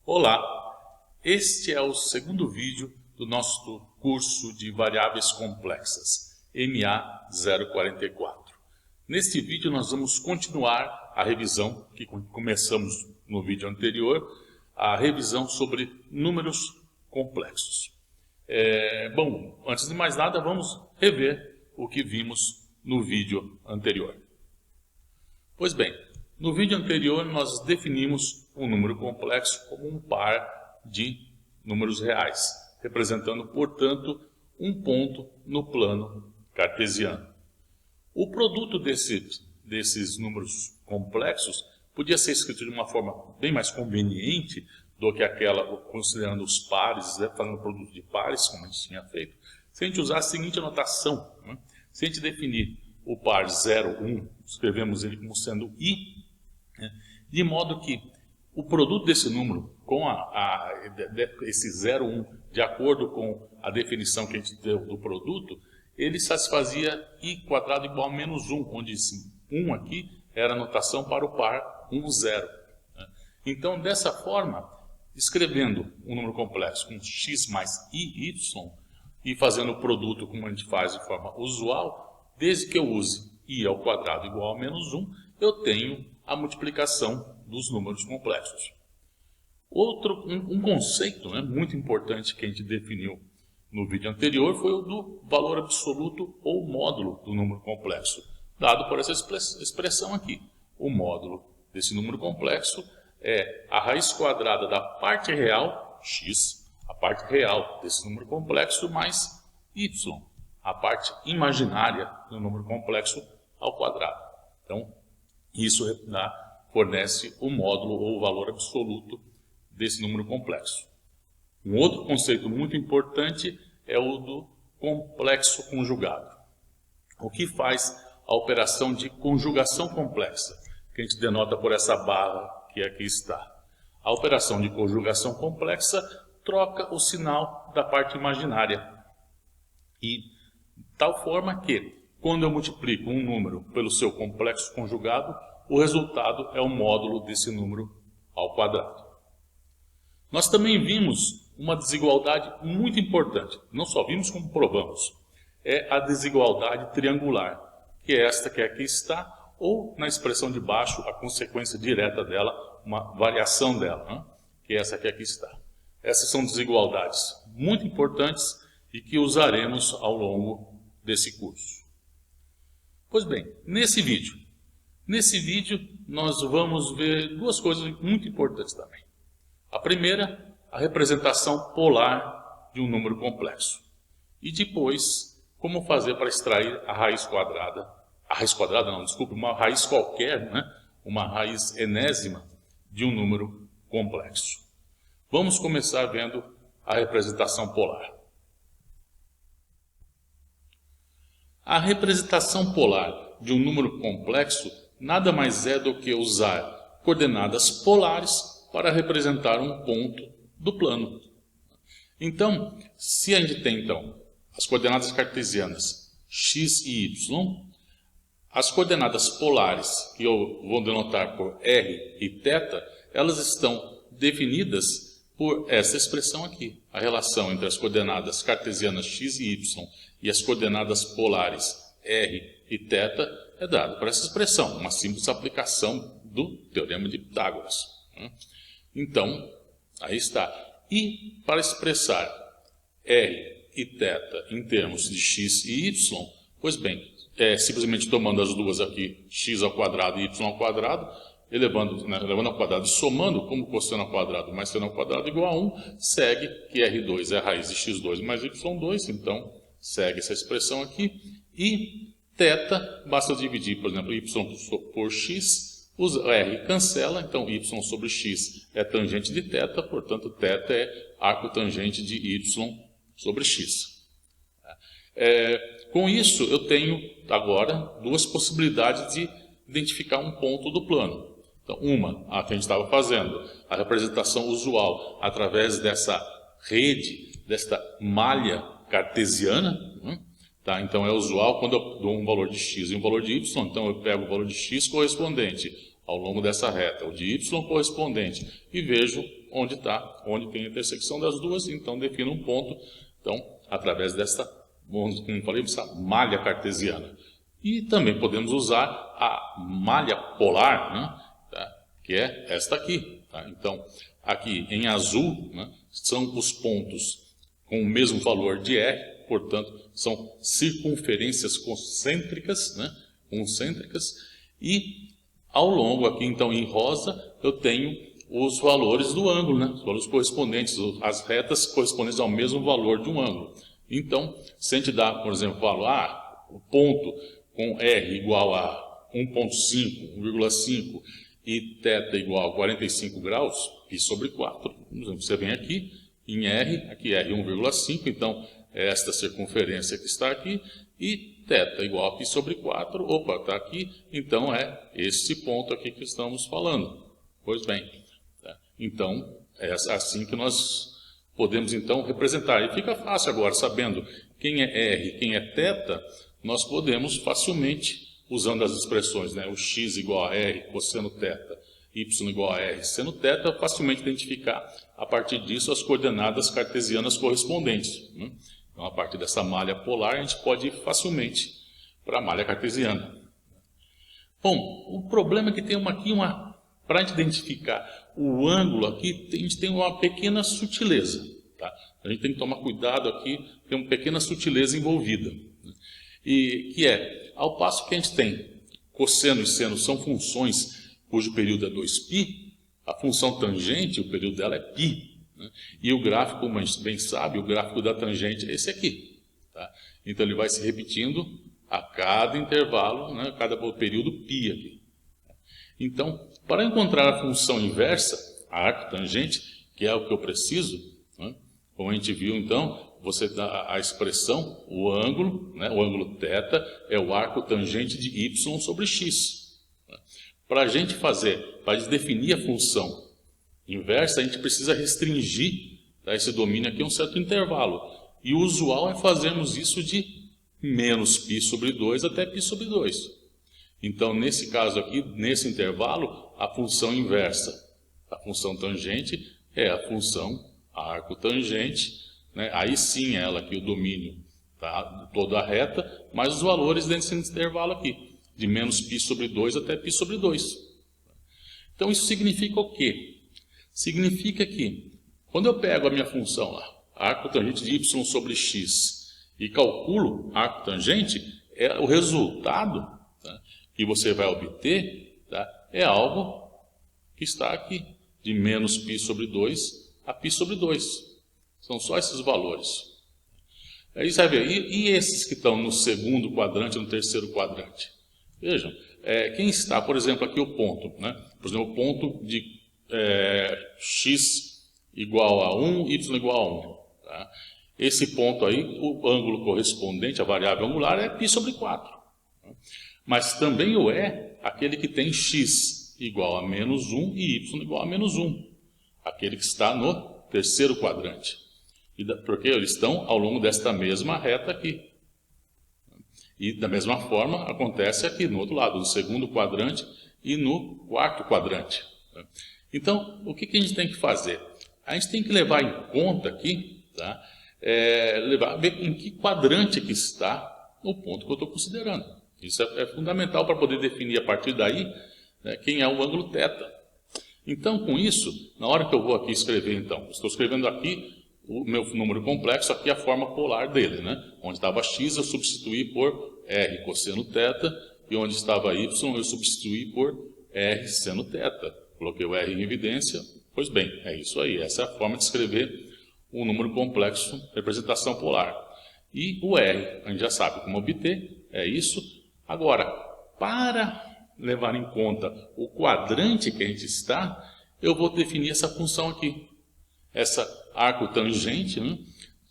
Olá, este é o segundo vídeo do nosso curso de variáveis complexas, MA044. Neste vídeo nós vamos continuar a revisão que começamos no vídeo anterior, a revisão sobre números complexos. Bom, antes de mais nada vamos rever o que vimos no vídeo anterior. Pois bem, no vídeo anterior nós definimos um número complexo como um par de números reais, representando, portanto, um ponto no plano cartesiano. O produto desses números complexos podia ser escrito de uma forma bem mais conveniente do que aquela considerando os pares, fazendo o produto de pares, como a gente tinha feito, se a gente usar a seguinte anotação, né? Se a gente definir o par 0, 1, escrevemos ele como sendo I, né? De modo que o produto desse número com esse 0, 1, de acordo com a definição que a gente deu do produto, ele satisfazia I quadrado igual a menos 1, onde esse 1 aqui era a notação para o par 1, 0. Né? Então, dessa forma, escrevendo um número complexo com x mais i, y, e fazendo o produto como a gente faz de forma usual, desde que eu use i ao quadrado igual a menos 1, eu tenho a multiplicação dos números complexos. Um conceito, né, muito importante que a gente definiu no vídeo anterior foi o do valor absoluto ou módulo do número complexo, dado por essa expressão aqui. O módulo desse número complexo é a raiz quadrada da parte real, x, a parte real desse número complexo, mais y, a parte imaginária do número complexo ao quadrado. Então, isso fornece o módulo ou o valor absoluto desse número complexo. Um outro conceito muito importante é o do complexo conjugado. O que faz a operação de conjugação complexa, que a gente denota por essa barra que aqui está. A operação de conjugação complexa troca o sinal da parte imaginária. E tal forma que, quando eu multiplico um número pelo seu complexo conjugado, o resultado é o módulo desse número ao quadrado. Nós também vimos uma desigualdade muito importante. Não só vimos como provamos. É a desigualdade triangular, que é esta que aqui está, ou na expressão de baixo, a consequência direta dela, uma variação dela, né? Que é essa que aqui está. Essas são desigualdades muito importantes e que usaremos ao longo desse curso. Pois bem, nesse vídeo nós vamos ver duas coisas muito importantes também. A primeira, a representação polar de um número complexo. E depois, como fazer para extrair a raiz quadrada. Uma raiz qualquer, né? Uma raiz enésima de um número complexo. Vamos começar vendo a representação polar. A representação polar de um número complexo nada mais é do que usar coordenadas polares para representar um ponto do plano. Então, se a gente tem as coordenadas cartesianas x e y, as coordenadas polares, que eu vou denotar por r e θ, elas estão definidas por essa expressão aqui. A relação entre as coordenadas cartesianas x e y e as coordenadas polares r e θ é dada por essa expressão, uma simples aplicação do Teorema de Pitágoras. Então, aí está. E para expressar r e θ em termos de x e y, pois bem, simplesmente tomando as duas aqui, x ao quadrado e y ao quadrado, elevando ao quadrado e somando, como cosseno ao quadrado mais seno ao quadrado igual a 1, segue que R2 é a raiz de x2 mais y2, então segue essa expressão aqui. E θ, basta dividir, por exemplo, y por x, o r cancela, então y sobre x é tangente de θ, portanto θ é arco tangente de y sobre x. Com isso, eu tenho agora duas possibilidades de identificar um ponto do plano. Então, uma, a que a gente estava fazendo, a representação usual através dessa rede, desta malha cartesiana. Tá? Então, é usual quando eu dou um valor de x e um valor de y, então eu pego o valor de x correspondente ao longo dessa reta, o de y correspondente, e vejo onde tem a intersecção das duas, então defino um ponto, então, através desta, como falei, essa malha cartesiana. E também podemos usar a malha polar, né, tá? Que é esta aqui. Tá? Então, aqui em azul, né, são os pontos com o mesmo valor de R, portanto, são circunferências concêntricas, né, e ao longo aqui, então, em rosa, eu tenho os valores do ângulo, né, os valores correspondentes, as retas correspondentes ao mesmo valor de um ângulo. Então, se a gente dá, por exemplo, o ponto com R igual a 1,5, 1,5 e θ igual a 45 graus, π sobre 4. Por exemplo, você vem aqui em R, aqui R 1,5, então é esta circunferência que está aqui, e θ igual a π sobre 4, opa, está aqui, então é esse ponto aqui que estamos falando. Pois bem, tá? Então é assim que nós podemos então representar. E fica fácil agora, sabendo quem é R, quem é θ, nós podemos facilmente, usando as expressões, né, o x igual a R cosseno θ, y igual a R seno θ, facilmente identificar, a partir disso, as coordenadas cartesianas correspondentes. Né? Então, a partir dessa malha polar, a gente pode ir facilmente para a malha cartesiana. Bom, o problema é que tem para a gente identificar o ângulo aqui, a gente tem uma pequena sutileza. Tá? A gente tem que tomar cuidado aqui, tem uma pequena sutileza envolvida. E que é, ao passo que a gente tem cosseno e seno são funções cujo período é 2π, a função tangente, o período dela é π. Né? E o gráfico, como a gente bem sabe, o gráfico da tangente é esse aqui. Tá? Então ele vai se repetindo a cada intervalo, né, cada período π aqui. Então, para encontrar a função inversa, a arco-tangente, que é o que eu preciso, né, como a gente viu então, você dá a expressão, o ângulo, né, o ângulo θ é o arco tangente de y sobre x. Para a gente definir a função inversa, a gente precisa restringir, tá, esse domínio aqui a um certo intervalo. E o usual é fazermos isso de menos π sobre 2 até π sobre 2. Então, nesse caso aqui, nesse intervalo, a função inversa, a função tangente, é a função arco tangente. Né? Aí sim ela aqui, o domínio, tá? Toda a reta, mas os valores desse intervalo aqui, de menos π sobre 2 até π sobre 2. Então isso significa o quê? Significa que, quando eu pego a minha função lá, arco tangente de y sobre x, e calculo arco tangente, o resultado, tá, que você vai obter, tá, é algo que está aqui, de menos π sobre 2 a π sobre 2. São só esses valores. Aí você vai ver, e esses que estão no segundo quadrante, no terceiro quadrante? Vejam, quem está, por exemplo, aqui o ponto, né? Por exemplo, o ponto de x igual a 1, y igual a 1. Tá? Esse ponto aí, o ângulo correspondente, a variável angular, é π sobre 4. Tá? Mas também aquele que tem x igual a menos 1 e y igual a menos 1. Aquele que está no terceiro quadrante. Porque eles estão ao longo desta mesma reta aqui. E da mesma forma acontece aqui no outro lado, no segundo quadrante e no quarto quadrante. Então, o que a gente tem que fazer? A gente tem que levar em conta aqui, tá? Ver em que quadrante que está o ponto que eu estou considerando. Isso é fundamental para poder definir a partir daí, né, quem é o ângulo θ. Então, com isso, na hora que eu vou aqui escrever, então, estou escrevendo aqui o meu número complexo, aqui a forma polar dele, né? Onde estava x, eu substituí por r cosseno θ, e onde estava y, eu substituí por r seno θ. Coloquei o r em evidência, pois bem, é isso aí. Essa é a forma de escrever o número complexo, representação polar. E o r, a gente já sabe como obter, é isso. Agora, para levar em conta o quadrante que a gente está, eu vou definir essa função aqui. Essa arco tangente, né?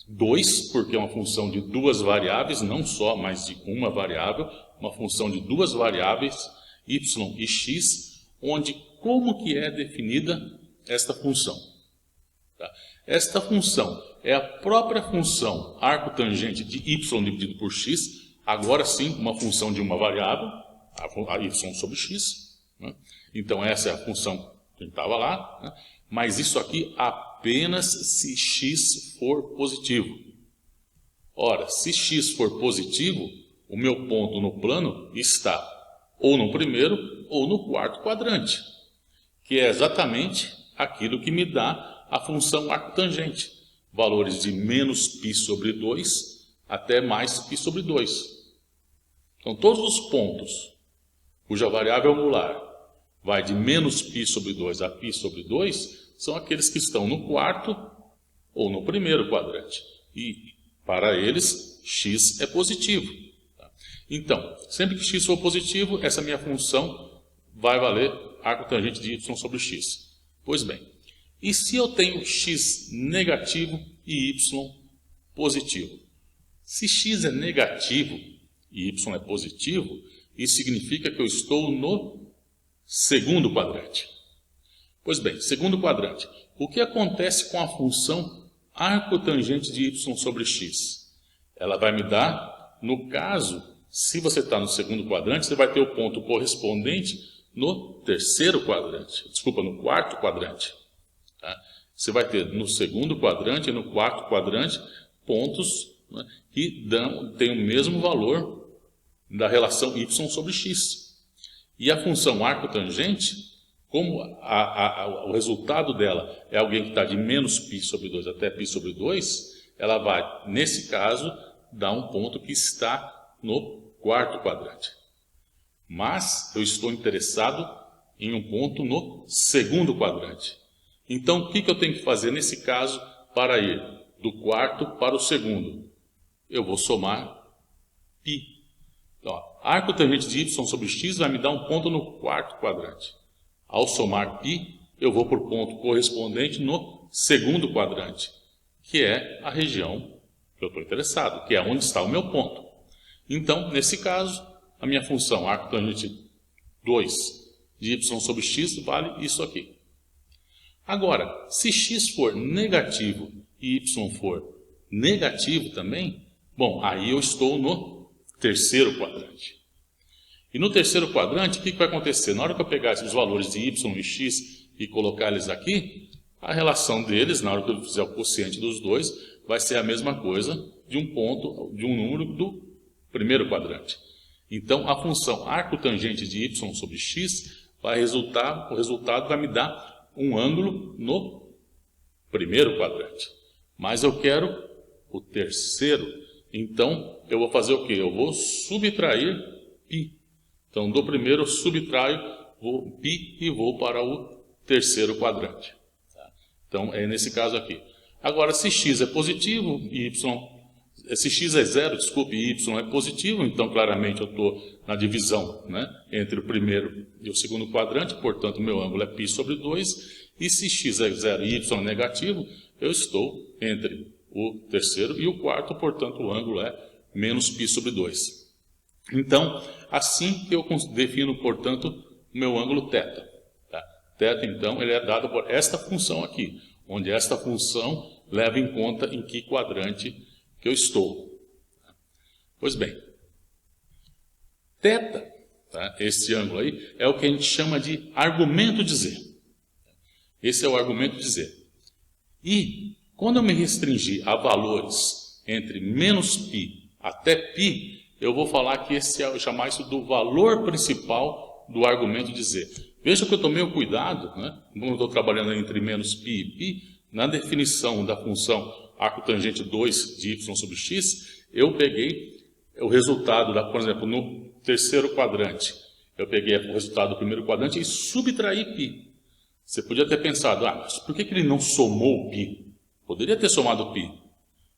2, porque é uma função de duas variáveis, não só, mas de uma variável, uma função de duas variáveis, y e x, onde como que é definida esta função? Tá? Esta função é a própria função arco tangente de y dividido por x, agora sim uma função de uma variável, a y sobre x. Né? Então essa é a função que estava lá, né? mas isso aqui apenas se x for positivo. Ora, se x for positivo, o meu ponto no plano está ou no primeiro ou no quarto quadrante, que é exatamente aquilo que me dá a função arcotangente. Valores de menos π sobre 2 até mais π sobre 2. Então, todos os pontos cuja variável angular vai de menos π sobre 2 a π sobre 2 são aqueles que estão no quarto ou no primeiro quadrante. E, para eles, x é positivo. Então, sempre que x for positivo, essa minha função vai valer arcotangente de y sobre x. Pois bem, e se eu tenho x negativo e y positivo? Se x é negativo e y é positivo, isso significa que eu estou no segundo quadrante. Pois bem, segundo quadrante, o que acontece com a função arcotangente de y sobre x? Ela vai me dar, no caso, se você está no segundo quadrante, você vai ter o ponto correspondente no terceiro quadrante, desculpa, no quarto quadrante. Tá? Você vai ter no segundo quadrante e no quarto quadrante pontos, né, que têm o mesmo valor da relação y sobre x. E a função arcotangente, como o resultado dela é alguém que está de menos π sobre 2 até π sobre 2, ela vai, nesse caso, dar um ponto que está no quarto quadrante. Mas eu estou interessado em um ponto no segundo quadrante. Então, o que eu tenho que fazer nesse caso para ir do quarto para o segundo? Eu vou somar π. Então, a arcotangente de y sobre x vai me dar um ponto no quarto quadrante. Ao somar π, eu vou para o ponto correspondente no segundo quadrante, que é a região que eu estou interessado, que é onde está o meu ponto. Então, nesse caso, a minha função arcotangente 2 de y sobre x vale isso aqui. Agora, se x for negativo e y for negativo também, bom, aí eu estou no terceiro quadrante. E no terceiro quadrante, o que vai acontecer? Na hora que eu pegar esses valores de y e x e colocar eles aqui, a relação deles, na hora que eu fizer o quociente dos dois, vai ser a mesma coisa de um ponto, de um número do primeiro quadrante. Então, a função arcotangente de y sobre x vai resultar, o resultado vai me dar um ângulo no primeiro quadrante. Mas eu quero o terceiro. Então, eu vou fazer o quê? Eu vou subtrair π. Então, do primeiro eu subtraio π e vou para o terceiro quadrante. Então, é nesse caso aqui. Agora, se x é positivo e se x é zero, desculpe, e y é positivo, então claramente eu estou na divisão, né, entre o primeiro e o segundo quadrante, portanto, meu ângulo é π sobre 2. E se x é zero e y é negativo, eu estou entre o terceiro e o quarto, portanto, o ângulo é menos π sobre 2. Então, assim que eu defino, portanto, o meu ângulo θ. Tá? Θ, então, ele é dado por esta função aqui, onde esta função leva em conta em que quadrante que eu estou. Pois bem, θ, tá? Esse ângulo aí, é o que a gente chama de argumento de z. Esse é o argumento de z. E, quando eu me restringir a valores entre menos π até π, eu vou falar que chamar isso do valor principal do argumento de z. Veja que eu tomei o cuidado, né? Como eu estou trabalhando entre menos π e π, na definição da função arcotangente 2 de y sobre x, eu peguei o resultado, por exemplo, no terceiro quadrante. Eu peguei o resultado do primeiro quadrante e subtraí π. Você podia ter pensado, mas por que ele não somou π? Poderia ter somado π.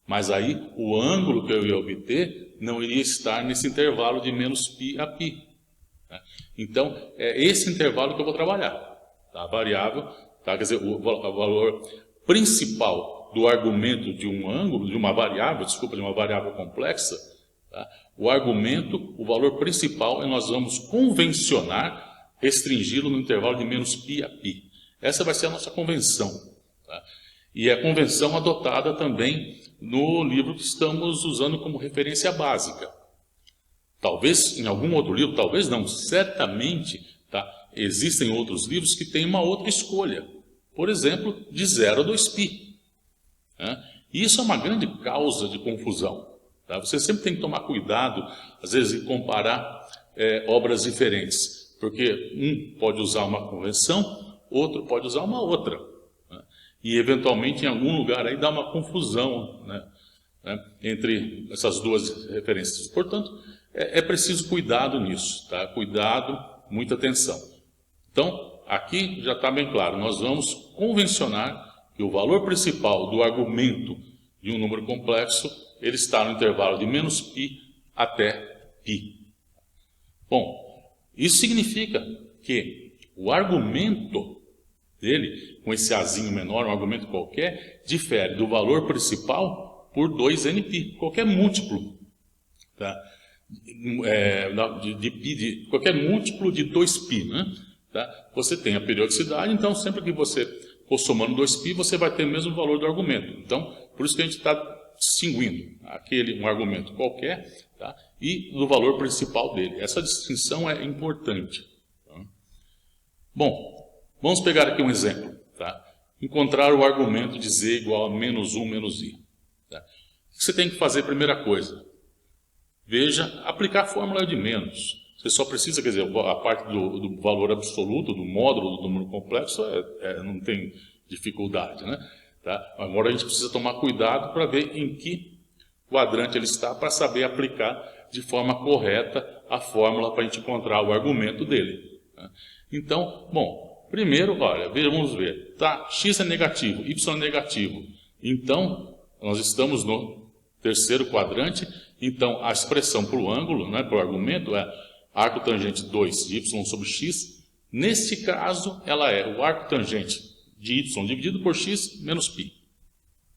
Mas aí o ângulo que eu ia obter não iria estar nesse intervalo de menos π a π. Então, é esse intervalo que eu vou trabalhar. Tá? A variável, tá? Quer dizer, o valor principal do argumento de um ângulo, de uma variável complexa, tá? O argumento, o valor principal, nós vamos convencionar, restringi-lo no intervalo de menos π a π. Essa vai ser a nossa convenção. Tá? E é a convenção adotada também no livro que estamos usando como referência básica. Talvez em algum outro livro, talvez não, certamente, tá? Existem outros livros que têm uma outra escolha. por exemplo, de 0 a 2π. Né? E isso é uma grande causa de confusão. Tá? Você sempre tem que tomar cuidado, às vezes, em comparar obras diferentes, porque um pode usar uma convenção, outro pode usar uma outra. Né? E, eventualmente, em algum lugar aí dá uma confusão, né? Entre essas duas referências. Portanto, é preciso cuidado nisso. Tá? Cuidado, muita atenção. Então, aqui já está bem claro, nós vamos convencionar que o valor principal do argumento de um número complexo, ele está no intervalo de -π até π. Bom, isso significa que o argumento dele, com esse azinho menor, um argumento qualquer, difere do valor principal por 2nπ, qualquer múltiplo. Tá? Qualquer múltiplo de 2π. Né? Tá? Você tem a periodicidade, então sempre que você for somando 2π, você vai ter o mesmo valor do argumento. Então, por isso que a gente está distinguindo um argumento qualquer, tá? E do valor principal dele. Essa distinção é importante. Tá? Bom, vamos pegar aqui um exemplo. Tá? Encontrar o argumento de z igual a -1 menos i. Tá? O que você tem que fazer? Primeira coisa, veja, aplicar a fórmula de menos. Você só precisa, quer dizer, a parte do valor absoluto, do módulo do número complexo, não tem dificuldade, né? Tá? Agora a gente precisa tomar cuidado para ver em que quadrante ele está, para saber aplicar de forma correta a fórmula para a gente encontrar o argumento dele. Tá? Então, bom, primeiro, olha, vamos ver. Tá, x é negativo, y é negativo. Então, nós estamos no terceiro quadrante. Então, a expressão para o ângulo, né, para o argumento, é arco tangente 2 de y sobre x. Neste caso, ela é o arco tangente de y dividido por x menos π.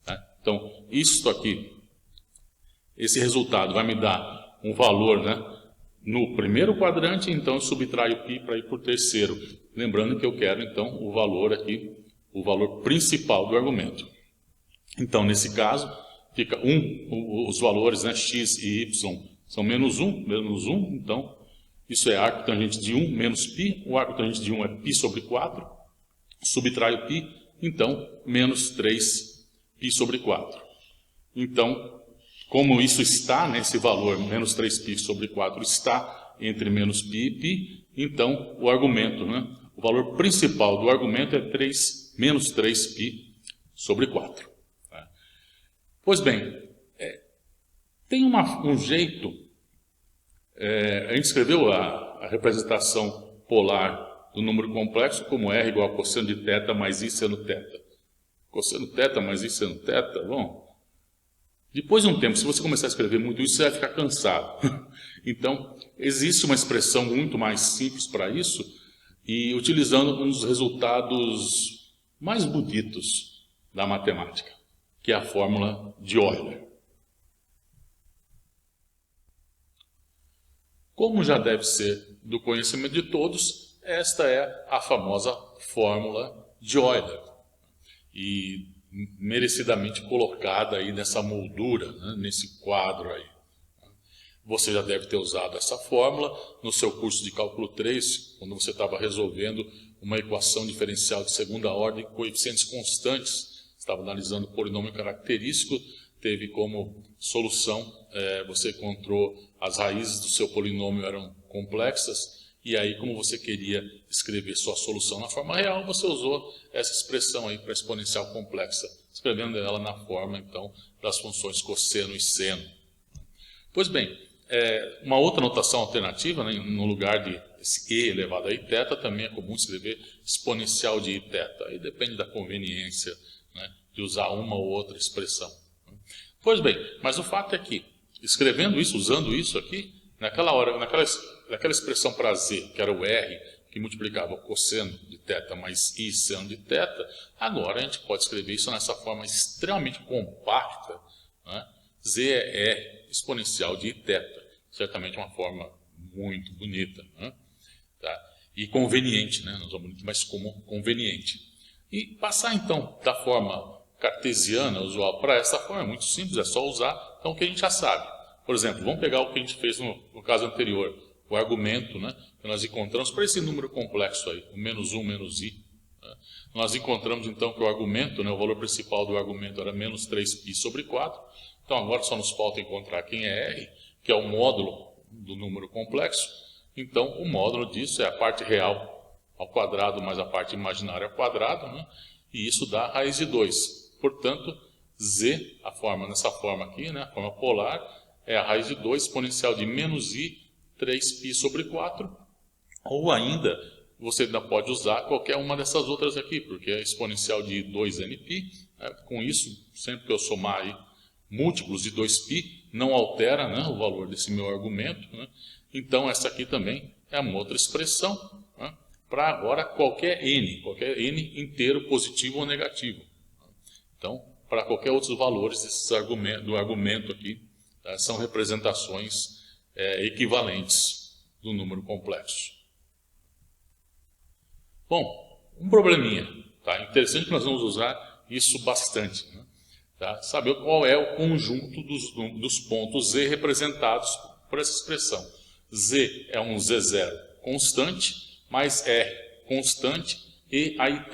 Tá? Então, isso aqui, esse resultado vai me dar um valor, né, no primeiro quadrante, então eu subtraio π para ir para o terceiro. Lembrando que eu quero, então, o valor aqui, o valor principal do argumento. Então, nesse caso, fica os valores, né, x e y são -1, então, isso é arco tangente de 1 menos π, o arco tangente de 1 é π sobre 4, subtraio π, então, menos 3π sobre 4. Então, como isso está, nesse valor, menos 3π sobre 4, está entre menos π e π, então, o argumento, né, o valor principal do argumento é menos 3π sobre 4. Tá? Pois bem, tem um jeito. A gente escreveu a representação polar do número complexo como R igual a cosseno de θ mais I seno θ. Cosseno θ mais I seno θ, bom, depois de um tempo, se você começar a escrever muito isso, você vai ficar cansado. Então, existe uma expressão muito mais simples para isso, e utilizando um dos resultados mais bonitos da matemática, que é a fórmula de Euler. Como já deve ser do conhecimento de todos, esta é a famosa fórmula de Euler. E merecidamente colocada aí nessa moldura, né, nesse quadro aí. Você já deve ter usado essa fórmula no seu curso de cálculo 3, quando você estava resolvendo uma equação diferencial de segunda ordem com coeficientes constantes. Estava analisando o polinômio característico, teve como solução, você encontrou as raízes do seu polinômio eram complexas, e aí como você queria escrever sua solução na forma real, você usou essa expressão aí para exponencial complexa, escrevendo ela na forma, então, das funções cosseno e seno. Pois bem, uma outra notação alternativa, né, no lugar de esse e elevado a iθ, também é comum escrever exponencial de iθ. Aí depende da conveniência, né, de usar uma ou outra expressão. Pois bem, mas o fato é que, escrevendo isso, usando isso aqui, naquela expressão para z, que era o r, que multiplicava o cosseno de θ mais i seno de θ, agora a gente pode escrever isso nessa forma extremamente compacta, né? Z é R exponencial de iθ, certamente uma forma muito bonita, né? Tá? E conveniente, né? Não só bonito, mas como conveniente. E passar então da forma cartesiana usual para essa forma é muito simples, é só usar então, o que a gente já sabe. Por exemplo, vamos pegar o que a gente fez no caso anterior, o argumento, né, que nós encontramos para esse número complexo aí, o -1 menos i. Nós encontramos então que o argumento, o valor principal do argumento era menos 3π sobre 4. Então agora só nos falta encontrar quem é R, que é o módulo do número complexo. Então o módulo disso é a parte real ao quadrado mais a parte imaginária ao quadrado, e isso dá a raiz de 2. Portanto, z, nessa forma aqui, a forma polar, é a raiz de 2 exponencial de menos i 3π sobre 4. Ou ainda, você ainda pode usar qualquer uma dessas outras aqui, porque é exponencial de 2nπ. Com isso, sempre que eu somar aí múltiplos de 2π, não altera o valor desse meu argumento. Então, essa aqui também é uma outra expressão para agora qualquer n inteiro positivo ou negativo. Então, para qualquer outros valores do argumento aqui, são representações equivalentes do número complexo. Bom, um probleminha. Interessante que nós vamos usar isso bastante. Saber qual é o conjunto dos pontos z representados por essa expressão. Z é um z0 constante, mais r constante e aí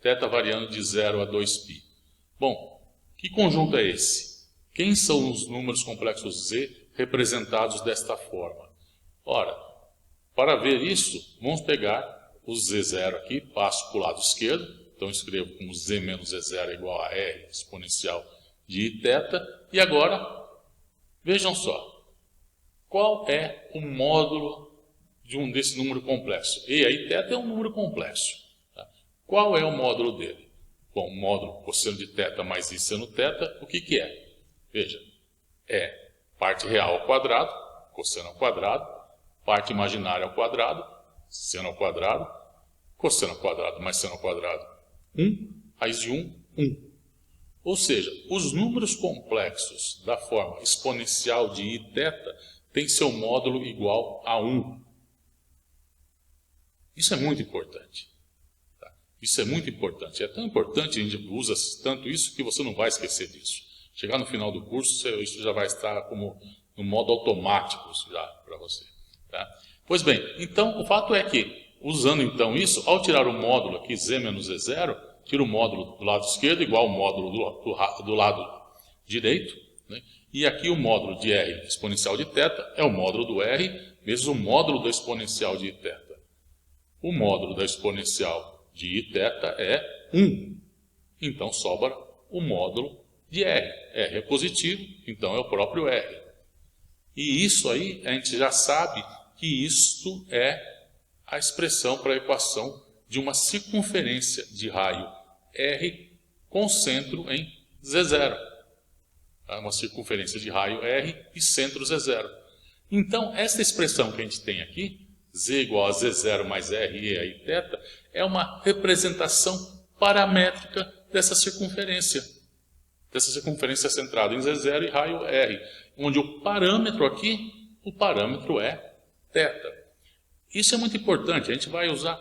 θ variando de 0 a 2π. Bom, que conjunto é esse? Quem são os números complexos z representados desta forma? Ora, para ver isso, vamos pegar o z0 aqui, passo para o lado esquerdo, então escrevo como z menos z0 igual a r exponencial de iθ, e agora, vejam só, qual é o módulo desse número complexo? E aí θ é um número complexo. Qual é o módulo dele? Bom, o módulo cosseno de θ mais i seno θ, o que é? Veja, é parte real ao quadrado, cosseno ao quadrado, parte imaginária ao quadrado, seno ao quadrado, cosseno ao quadrado mais seno ao quadrado, 1, raiz de 1, 1. Ou seja, os números complexos da forma exponencial de iθ têm seu módulo igual a 1. Isso é muito importante. Isso é muito importante. É tão importante, a gente usa tanto isso, que você não vai esquecer disso. Chegar no final do curso, isso já vai estar como no modo automático já para você. Pois bem, então o fato é que, usando então isso, ao tirar o módulo aqui, z menos z0, tira o módulo do lado esquerdo igual ao módulo do lado direito, e aqui o módulo de r exponencial de θ é o módulo do r vezes o módulo da exponencial de iθ. O módulo da exponencial de iθ é 1. Então sobra o módulo de r. R é positivo, então é o próprio r. E isso aí, a gente já sabe que isto é a expressão para a equação de uma circunferência de raio r com centro em z0. Uma circunferência de raio r e centro z0. Então, essa expressão que a gente tem aqui, z igual a z0 mais r e aí θ, é uma representação paramétrica dessa circunferência centrada em z0 e raio r, onde o parâmetro aqui, o parâmetro é θ. Isso é muito importante, a gente vai usar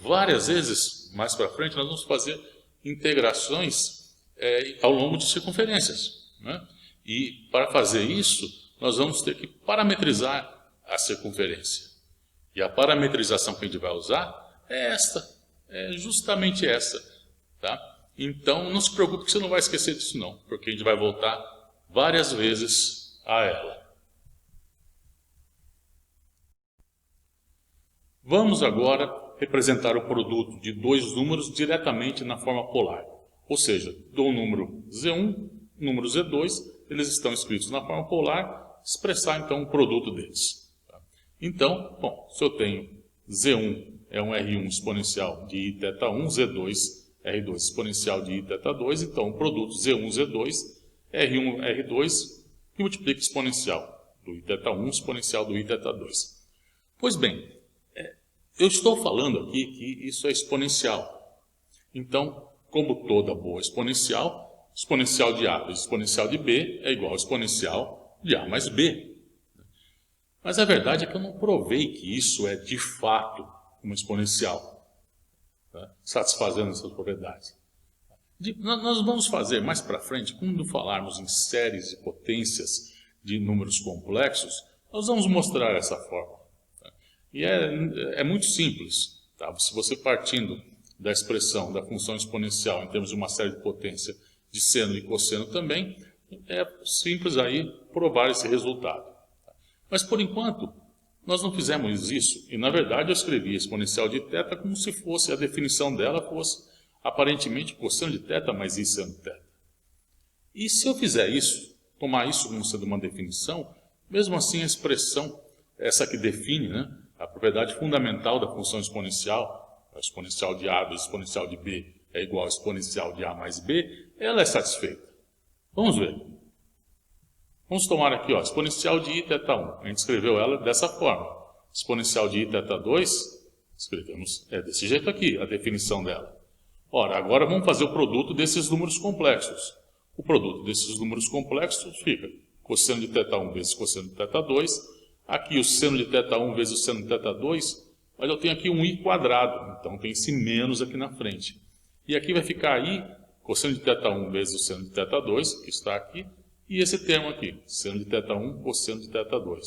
várias vezes, mais para frente, nós vamos fazer integrações ao longo de circunferências. E para fazer isso, nós vamos ter que parametrizar a circunferência. E a parametrização que a gente vai usar é justamente essa. Então, não se preocupe que você não vai esquecer disso não, porque a gente vai voltar várias vezes a ela. Vamos agora representar o produto de dois números diretamente na forma polar. Ou seja, do número Z1 e número Z2, eles estão escritos na forma polar, expressar então o produto deles. Então, bom, se eu tenho Z1 é um R1 exponencial de Iθ1, Z2 R2 exponencial de Iθ2, então o produto Z1, Z2, R1, R2, que multiplica exponencial do Iθ1 exponencial do Iθ2. Pois bem, eu estou falando aqui que isso é exponencial. Então, como toda boa exponencial, exponencial de A vezes exponencial de B é igual ao exponencial de A mais B. Mas a verdade é que eu não provei que isso é de fato uma exponencial, satisfazendo essas propriedades. Nós vamos fazer mais para frente, quando falarmos em séries de potências de números complexos, nós vamos mostrar essa forma. E é muito simples. Se você partindo da expressão da função exponencial em termos de uma série de potência de seno e cosseno também, é simples aí provar esse resultado. Mas por enquanto, nós não fizemos isso, e na verdade eu escrevi a exponencial de θ como se fosse, a definição dela fosse aparentemente cosseno de θ mais i seno θ. E se eu fizer isso, tomar isso como sendo uma definição, mesmo assim a expressão, essa que define, né, a propriedade fundamental da função exponencial, a exponencial de a vezes exponencial de b é igual a exponencial de a mais b, ela é satisfeita. Vamos ver. Vamos tomar aqui, ó, exponencial de i θ1. A gente escreveu ela dessa forma. Exponencial de i θ2, escrevemos desse jeito aqui, a definição dela. Ora, agora vamos fazer o produto desses números complexos. O produto desses números complexos fica cosseno de θ1 vezes cosseno de θ2. Aqui o seno de θ1 vezes o seno de θ2, mas eu tenho aqui um i quadrado, então tem esse menos aqui na frente. E aqui vai ficar i, cosseno de θ1 vezes o seno de θ2, que está aqui, e esse termo aqui, seno de θ1, cosseno de θ2.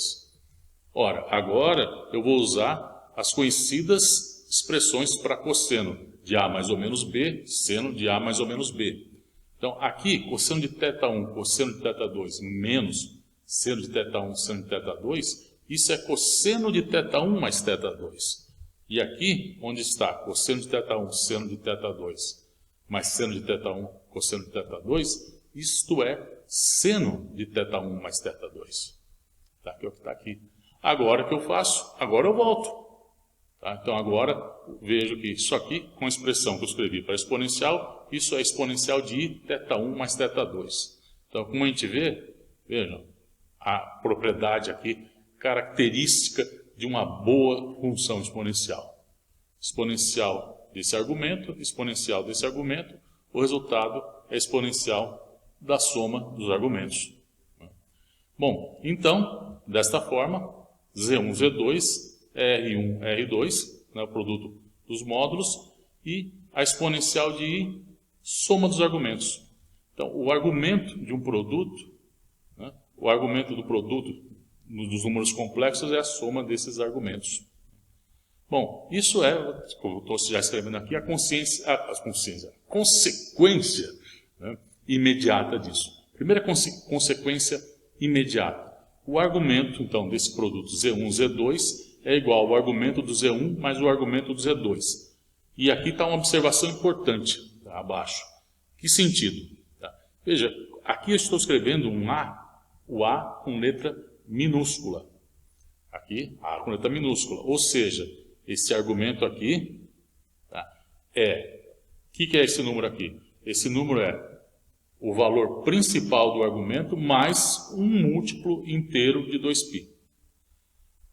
Ora, agora eu vou usar as conhecidas expressões para cosseno de a mais ou menos b, seno de a mais ou menos b. Então, aqui, cosseno de θ1, cosseno de θ2, menos seno de θ1, seno de θ2, isso é cosseno de θ1 mais θ2. E aqui, onde está cosseno de θ1, seno de θ2, mais seno de θ1, cosseno de θ2, isto é seno de θ1 mais θ2. Tá? Que é o que está aqui. Agora o que eu faço? Agora eu volto. Tá? Então agora vejo que isso aqui, com a expressão que eu escrevi para exponencial, isso é exponencial de i θ1 mais θ2. Então, como a gente vê, vejam, a propriedade aqui, característica de uma boa função exponencial. Exponencial desse argumento, o resultado é exponencial da soma dos argumentos. Bom, então, desta forma, Z1, Z2, R1, R2, né, o produto dos módulos, e a exponencial de I, soma dos argumentos. Então, o argumento de um produto, né, o argumento do produto dos números complexos é a soma desses argumentos. Bom, isso é, como eu estou já escrevendo aqui, a consequência, né, imediata disso. Primeira consequência imediata. O argumento, então, desse produto Z1, Z2 é igual ao argumento do Z1 mais o argumento do Z2. E aqui está uma observação importante, tá, abaixo. Que sentido? Tá? Veja, aqui eu estou escrevendo um A, o A com letra minúscula. Aqui, A com letra minúscula. Ou seja, esse argumento aqui, tá, o que é esse número aqui? Esse número é o valor principal do argumento mais um múltiplo inteiro de 2π.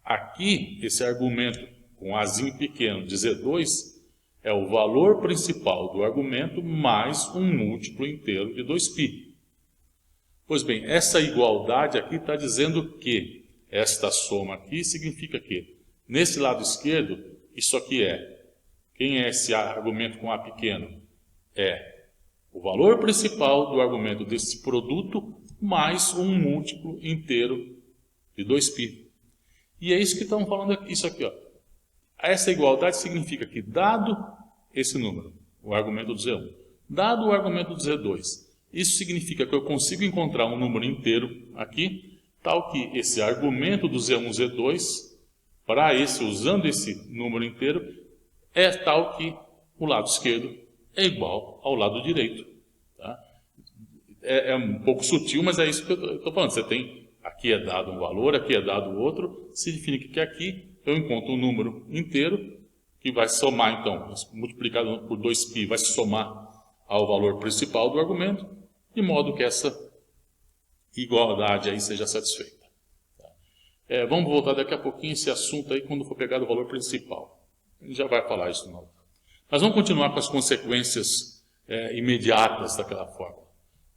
Aqui, esse argumento com Azinho pequeno de Z2 é o valor principal do argumento mais um múltiplo inteiro de 2π. Pois bem, essa igualdade aqui está dizendo que esta soma aqui significa que, nesse lado esquerdo, isso aqui quem é esse argumento com A pequeno? É o valor principal do argumento desse produto mais um múltiplo inteiro de 2π. E é isso que estamos falando aqui, isso aqui, ó. Essa igualdade significa que, dado esse número, o argumento do Z1, dado o argumento do Z2, isso significa que eu consigo encontrar um número inteiro aqui, tal que esse argumento do Z1, Z2, para usando esse número inteiro, é tal que o lado esquerdo é igual ao lado direito. Tá? É um pouco sutil, mas é isso que eu estou falando. Você tem, aqui é dado um valor, aqui é dado outro, significa que aqui eu encontro um número inteiro que vai somar, então, multiplicado por 2π, vai se somar ao valor principal do argumento, de modo que essa igualdade aí seja satisfeita. Tá? Vamos voltar daqui a pouquinho esse assunto aí quando for pegar o valor principal. A gente já vai falar isso não. Mas vamos continuar com as consequências imediatas daquela fórmula.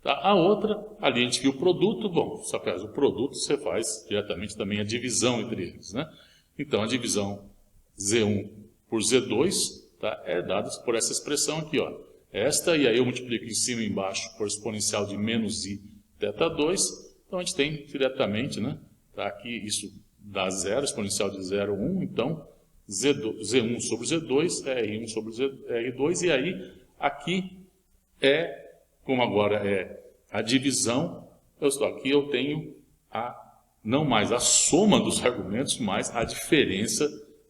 Tá? A outra, ali a gente viu o produto, bom, só que o produto você faz diretamente também a divisão entre eles. Né? Então, a divisão Z1 por Z2 tá, é dada por essa expressão aqui. Ó. Esta, e aí eu multiplico em cima e embaixo por exponencial de menos i θ2. Então, a gente tem diretamente, né, tá, aqui isso dá zero, exponencial de 0, 1. Então, Z1 sobre Z2 é R1 sobre R2, e aí aqui como agora é a divisão, aqui eu tenho não mais a soma dos argumentos, mas a diferença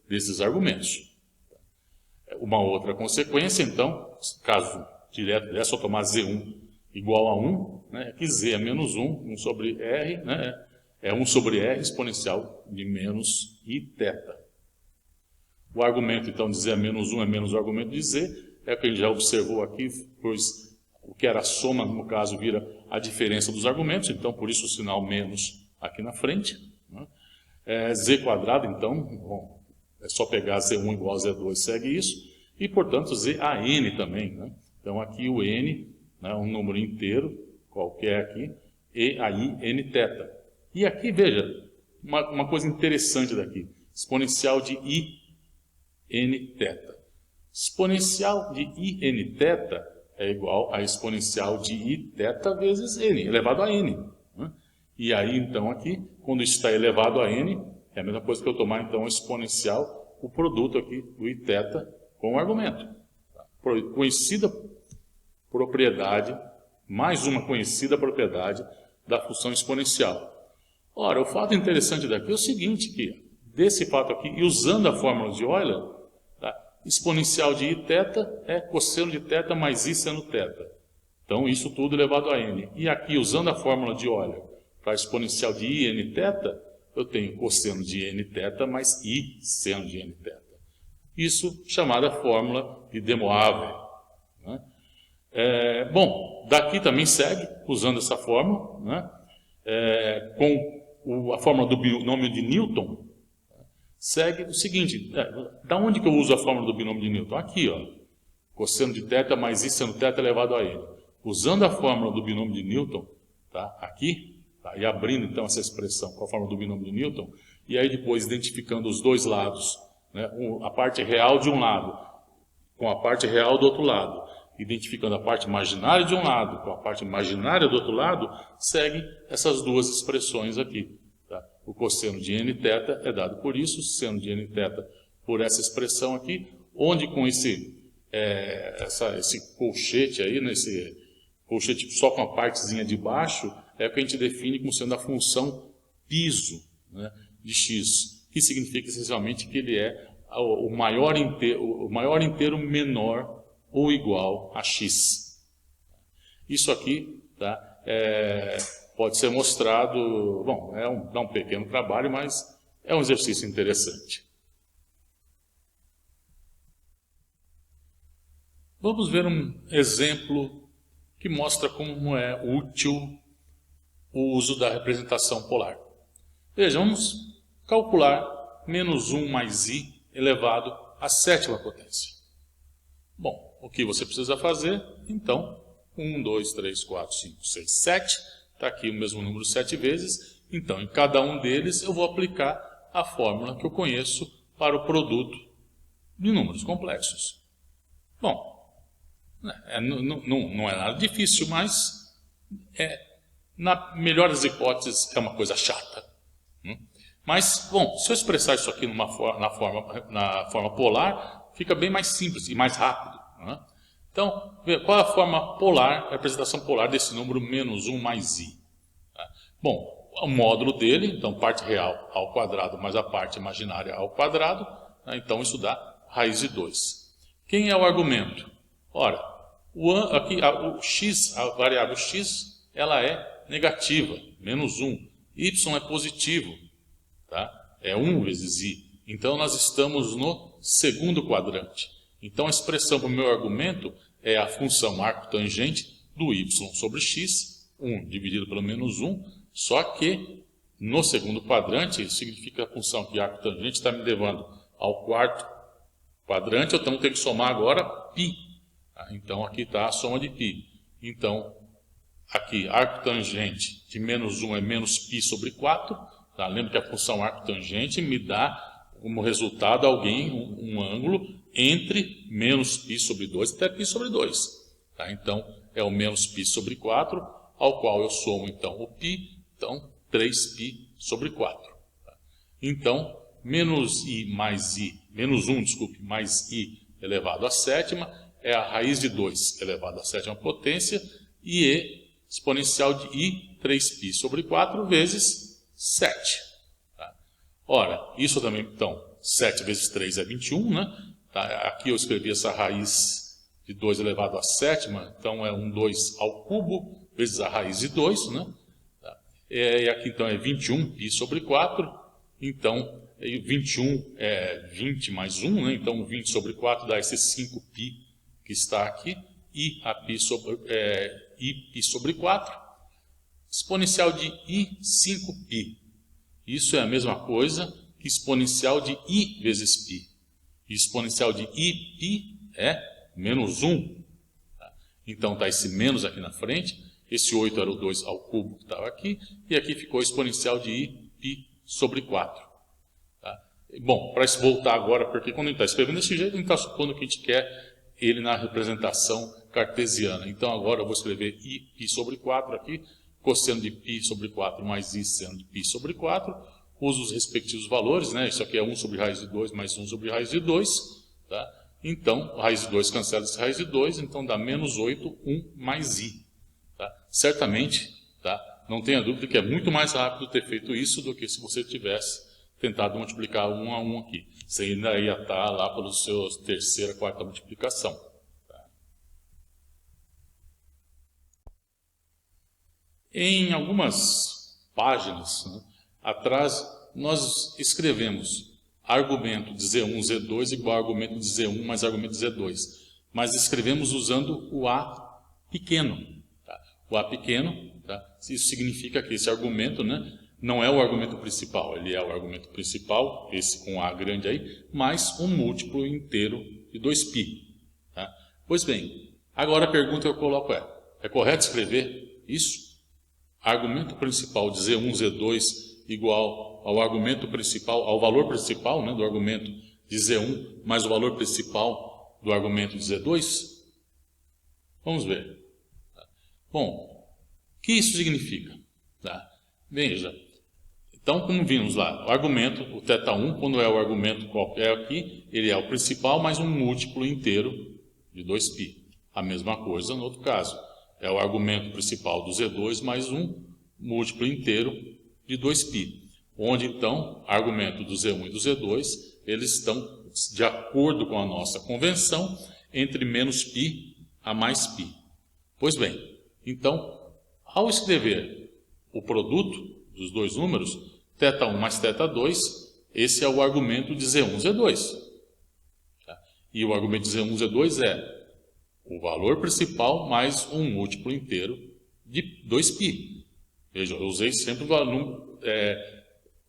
desses argumentos. Uma outra consequência, então, caso direto é só tomar Z1 igual a 1, né, aqui Z é menos 1 sobre R, né, é 1 sobre R exponencial de menos I θ. O argumento, então, de Z é menos 1 é menos o argumento de Z, é o que a gente já observou aqui, pois o que era a soma, no caso, vira a diferença dos argumentos, então, por isso o sinal menos aqui na frente. Né? Z quadrado, então, bom, é só pegar Z1 igual a Z2, segue isso, e, portanto, ZAN também. Né? Então, aqui o N, né, um número inteiro, qualquer aqui, e aí Nθ. E aqui, veja, uma coisa interessante daqui, exponencial de Nθ. Exponencial de Nθ é igual a exponencial de Iθ vezes N, elevado a N. Né? E aí, então, aqui, quando isso está elevado a N, é a mesma coisa que eu tomar, então, exponencial, o produto aqui do Iθ com o argumento. Conhecida propriedade, mais uma conhecida propriedade da função exponencial. Ora, o fato interessante daqui é o seguinte, que desse fato aqui, e usando a fórmula de Euler, exponencial de Iθ é cosseno de θ mais I seno θ. Então, isso tudo elevado a N. E aqui, usando a fórmula de Euler para exponencial de Inθ, eu tenho cosseno de Nθ mais I seno de Nθ. Isso chamada fórmula de De Moivre. Né? Bom, daqui também segue, usando essa fórmula, né? Com a fórmula do binômio de Newton, segue o seguinte, da onde que eu uso a fórmula do binômio de Newton? Aqui, ó, cosseno de θ mais I seno θ elevado a N. Usando a fórmula do binômio de Newton, tá? Aqui, tá? E abrindo então essa expressão com a fórmula do binômio de Newton, e aí depois identificando os dois lados, né? A parte real de um lado com a parte real do outro lado, identificando a parte imaginária de um lado com a parte imaginária do outro lado, segue essas duas expressões aqui. Tá? O cosseno de Nθ é dado por isso, o seno de Nθ por essa expressão aqui, onde com esse colchete aí, nesse colchete só com a partezinha de baixo, é o que a gente define como sendo a função piso, né, de x, que significa essencialmente que ele é o maior inteiro menor ou igual a x. Isso aqui, tá, pode ser mostrado, bom, dá um pequeno trabalho, mas é um exercício interessante. Vamos ver um exemplo que mostra como é útil o uso da representação polar. Veja, vamos calcular menos 1 mais i elevado à sétima potência. Bom, o que você precisa fazer? Então, 1, 2, 3, 4, 5, 6, 7. Está aqui o mesmo número 7 vezes. Então, em cada um deles, eu vou aplicar a fórmula que eu conheço para o produto de números complexos. Bom, não é nada difícil, mas na melhor das hipóteses é uma coisa chata. Mas, bom, se eu expressar isso aqui na forma polar, fica bem mais simples e mais rápido. Né? Então, qual é a forma polar, a representação polar desse número menos 1 mais i? Bom, o módulo dele, então parte real ao quadrado mais a parte imaginária ao quadrado, né? Então isso dá raiz de 2. Quem é o argumento? Ora, o x, a variável x, ela é negativa, menos 1. Y é positivo, tá? É 1 vezes i. Então nós estamos no segundo quadrante. Então a expressão para o meu argumento é a função arco tangente do y sobre x, 1 dividido pelo menos 1, só que no segundo quadrante, isso significa a função que arco tangente está me levando ao quarto quadrante, então eu tenho que somar agora π. Então aqui está a soma de π. Então, aqui, arco tangente de menos 1 é menos π sobre 4. Tá? Lembra que a função arco tangente me dá como resultado um ângulo entre menos π sobre 2 até π sobre 2. Tá? Então, é o menos π sobre 4, ao qual eu somo então o π, então 3π sobre 4. Tá? Então, menos 1, desculpe, mais i elevado à sétima é a raiz de 2 elevado à sétima potência, e e exponencial de i 3π sobre 4 vezes 7. Tá? Ora, isso também, então, 7 vezes 3 é 21, né? Tá? Aqui eu escrevi essa raiz de 2 elevado à sétima, então é 2 ao cubo vezes a raiz de 2, né? Tá? E aqui então é 21π sobre 4, então 21 é 20 mais 1, né? Então 20 sobre 4 dá esse 5π que está aqui, i π sobre 4, exponencial de i 5π. Isso é a mesma coisa que exponencial de i vezes π. E exponencial de i π é menos 1. Tá? Então está esse menos aqui na frente, esse 8 era o 2 ao cubo que estava aqui, e aqui ficou exponencial de i π sobre 4. Tá? Bom, para voltar agora, porque quando a gente está escrevendo desse jeito, a gente está supondo que a gente quer ele na representação cartesiana. Então agora eu vou escrever i π sobre 4 aqui, cosseno de π sobre 4 mais i seno de π sobre 4, uso os respectivos valores, né? Isso aqui é 1 sobre raiz de 2 mais 1 sobre raiz de 2, tá? Então, raiz de 2 cancela essa raiz de 2, então dá menos 8, 1 mais i. Tá? Certamente, tá? Não tenha dúvida que é muito mais rápido ter feito isso do que se você tivesse tentado multiplicar 1 a 1 aqui. Você ainda ia estar lá pela sua terceira, quarta multiplicação. Tá? Em algumas páginas, né, atrás, nós escrevemos argumento de Z1, Z2 igual a argumento de Z1 mais argumento de Z2. Mas escrevemos usando o A pequeno. Tá? O A pequeno, tá? Isso significa que esse argumento, né, não é o argumento principal, ele é o argumento principal, esse com A grande aí, mais um múltiplo inteiro de 2π. Tá? Pois bem, agora a pergunta que eu coloco é correto escrever isso? Argumento principal de Z1, Z2 igual ao argumento principal, ao valor principal, né, do argumento de Z1 mais o valor principal do argumento de Z2? Vamos ver. Bom, o que isso significa? Tá? Veja, então como vimos lá, o argumento, o θ1, quando é o argumento qualquer aqui, ele é o principal mais um múltiplo inteiro de 2π. A mesma coisa no outro caso, é o argumento principal do Z2 mais um múltiplo inteiro de 2π. Onde então, argumento do Z1 e do Z2, eles estão de acordo com a nossa convenção entre menos π a mais π. Pois bem, então, ao escrever o produto dos dois números, θ1 mais θ2, esse é o argumento de Z1, Z2. Tá? E o argumento de Z1, Z2 é o valor principal mais um múltiplo inteiro de 2π. Veja, eu usei sempre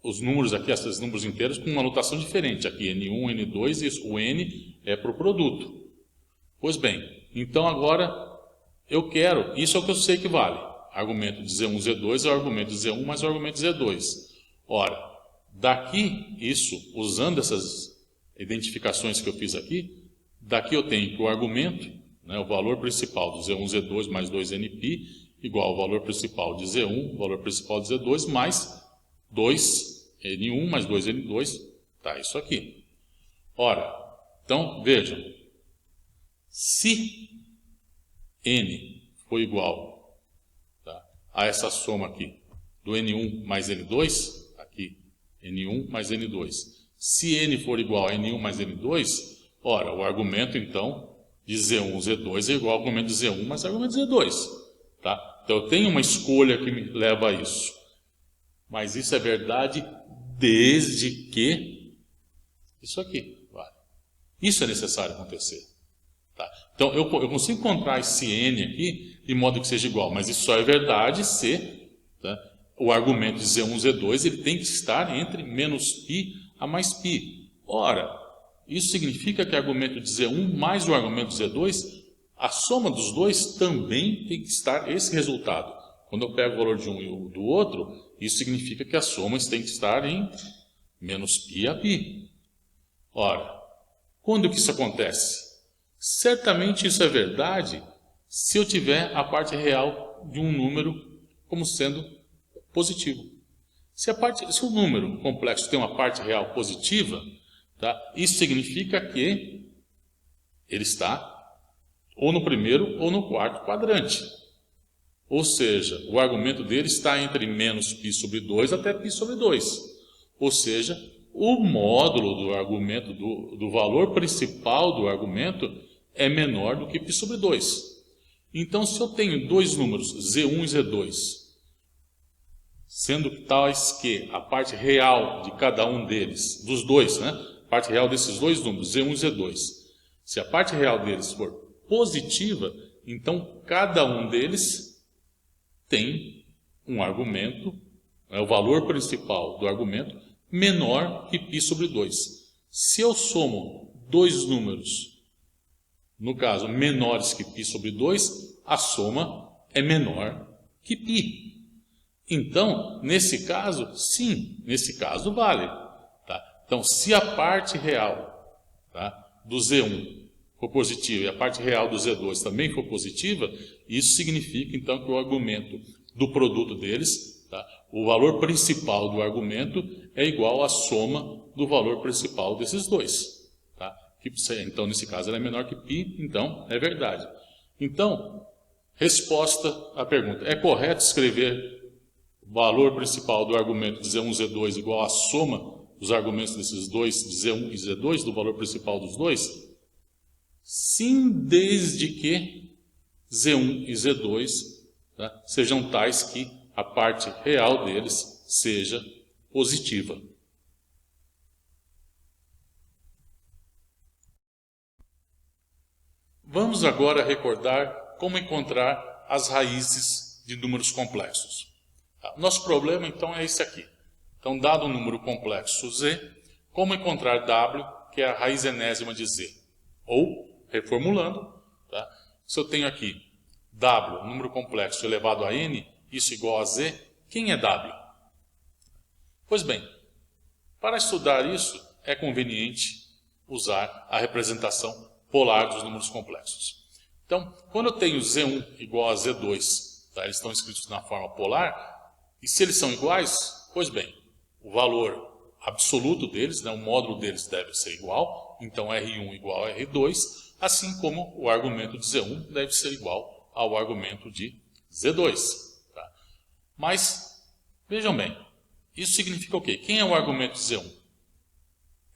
os números aqui, esses números inteiros, com uma notação diferente. Aqui, N1, N2, e o N é para o produto. Pois bem, então agora eu quero, isso é o que eu sei que vale. Argumento de Z1, Z2 é o argumento de Z1 mais o argumento de Z2. Ora, daqui, isso, usando essas identificações que eu fiz aqui, daqui eu tenho que o argumento, né, o valor principal do Z1, Z2 mais 2nπ, igual ao valor principal de Z1, o valor principal de Z2, mais 2n1 mais 2n2, tá, isso aqui. Ora, então, vejam, se n for igual, tá, a essa soma aqui, do n1 mais n2, aqui, n1 mais n2, se n for igual a n1 mais n2, ora, o argumento, então, de Z1, Z2 é igual ao argumento de Z1 mais argumento de Z2. Tá? Então, eu tenho uma escolha que me leva a isso. Mas isso é verdade desde que isso aqui vale. Isso é necessário acontecer. Tá? Então, eu consigo encontrar esse n aqui de modo que seja igual, mas isso só é verdade se, tá, o argumento de Z1, Z2 ele tem que estar entre menos π a mais π. Ora, isso significa que o argumento de Z1 mais o argumento de Z2, a soma dos dois também tem que estar esse resultado. Quando eu pego o valor de um e do outro, isso significa que as somas têm que estar em menos π a π. Ora, quando que isso acontece? Certamente isso é verdade se eu tiver a parte real de um número como sendo positivo. Se o número complexo tem uma parte real positiva, tá? Isso significa que ele está ou no primeiro ou no quarto quadrante. Ou seja, o argumento dele está entre menos π sobre 2 até π sobre 2. Ou seja, o módulo do argumento, do valor principal do argumento é menor do que π sobre 2. Então, se eu tenho dois números, Z1 e Z2, sendo tais que a parte real de cada um deles, dos dois, né? A parte real desses dois números, Z1 e Z2, se a parte real deles for positiva, então cada um deles tem um argumento, o valor principal do argumento, menor que π sobre 2. Se eu somo dois números, no caso, menores que π sobre 2, a soma é menor que π. Então, nesse caso, sim, nesse caso vale. Tá? Então, se a parte real, tá, do Z1 for positiva e a parte real do Z2 também for positiva, isso significa, então, que o argumento do produto deles, tá, o valor principal do argumento é igual à soma do valor principal desses dois. Tá? Então, nesse caso, ela é menor que π, então, é verdade. Então, resposta à pergunta. É correto escrever o valor principal do argumento de Z1 e Z2 igual à soma dos argumentos desses dois, de Z1 e Z2, do valor principal dos dois? Sim, desde que Z1 e Z2, tá, sejam tais que a parte real deles seja positiva. Vamos agora recordar como encontrar as raízes de números complexos. Nosso problema, então, é esse aqui. Então, dado um número complexo Z, como encontrar W, que é a raiz enésima de Z? Ou, reformulando, tá? Se eu tenho aqui W, um número complexo elevado a N, isso igual a Z, quem é W? Pois bem, para estudar isso, é conveniente usar a representação polar dos números complexos. Então, quando eu tenho Z1 igual a Z2, tá? Eles estão escritos na forma polar, e se eles são iguais, pois bem, o valor absoluto deles, né, o módulo deles deve ser igual, então R1 igual a R2, assim como o argumento de Z1 deve ser igual ao argumento de Z2. Tá? Mas, vejam bem, isso significa o quê? Quem é o argumento de Z1?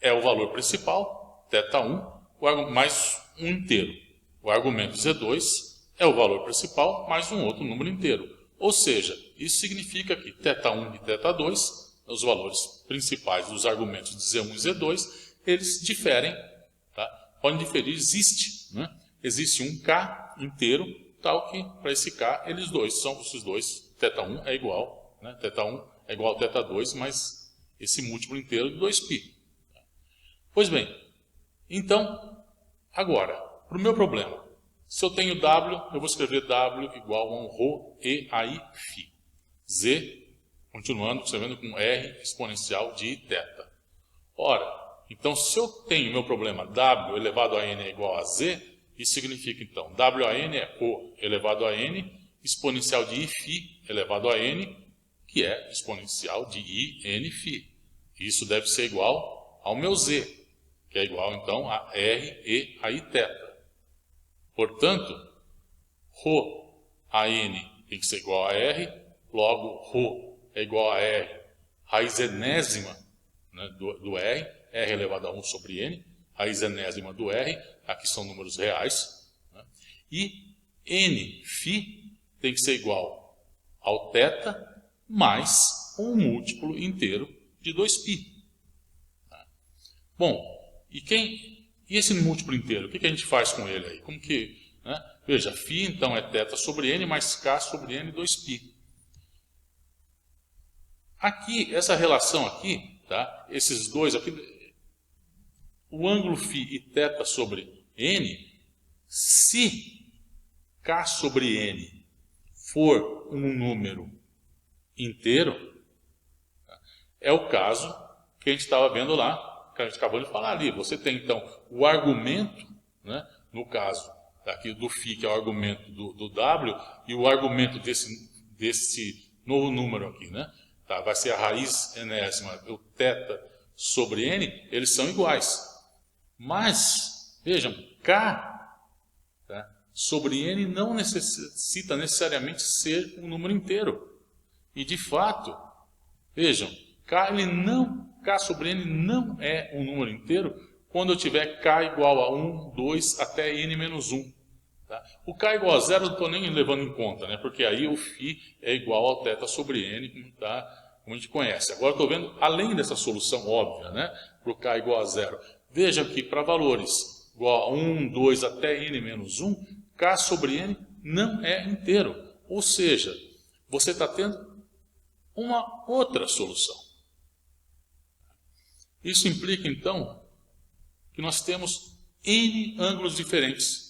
É o valor principal, θ1, mais um inteiro. O argumento de Z2 é o valor principal mais um outro número inteiro. Ou seja, isso significa que θ1 e θ2, os valores principais dos argumentos de Z1 e Z2, eles diferem, tá? Podem diferir, existe, né? Existe um K inteiro, tal que para esse K, esses dois, θ1 é igual, né? θ1 é igual a θ2, mas esse múltiplo inteiro de 2π. Pois bem, então, agora, para o meu problema, se eu tenho W, eu vou escrever W igual a um ρ e aí φ. Z, continuando, escrevendo com R exponencial de θ. Ora, então se eu tenho meu problema W elevado a N é igual a Z, isso significa então, WAN é ρ elevado a N, exponencial de Iφ elevado a N, que é exponencial de INφ. Isso deve ser igual ao meu Z, que é igual então a R e aí θ. Portanto, ρAN tem que ser igual a R, logo ρ é igual a R, raiz enésima, né, do R, R elevado a 1 sobre N, raiz enésima do R, aqui são números reais, né, e Nφ tem que ser igual ao θ mais um múltiplo inteiro de 2π. Bom, e esse múltiplo inteiro, o que a gente faz com ele aí? Como que, né? Veja, φ então é θ sobre N mais K sobre N 2π. Aqui, essa relação aqui, tá? Esses dois aqui, o ângulo φ e θ sobre N, se K sobre N for um número inteiro, tá? É o caso que a gente estava vendo lá, que a gente acabou de falar ali. Você tem, então, o argumento, né, no caso aqui do φ, que é o argumento do W, e o argumento desse novo número aqui, né, tá? Vai ser a raiz enésima, o θ sobre n, eles são iguais. Mas, vejam, k, tá, sobre n não necessita necessariamente ser um número inteiro. E de fato, vejam, k sobre n não é um número inteiro quando eu tiver k igual a 1, 2 até n menos 1. Tá? O k igual a 0 eu não estou nem levando em conta, né? Porque aí o φ é igual ao θ sobre n, tá? Como a gente conhece. Agora estou vendo, além dessa solução óbvia, né? Para o k igual a 0. Veja que para valores igual a 1, 2 até n menos 1, k sobre n não é inteiro. Ou seja, você está tendo uma outra solução. Isso implica, então, que nós temos n ângulos diferentes.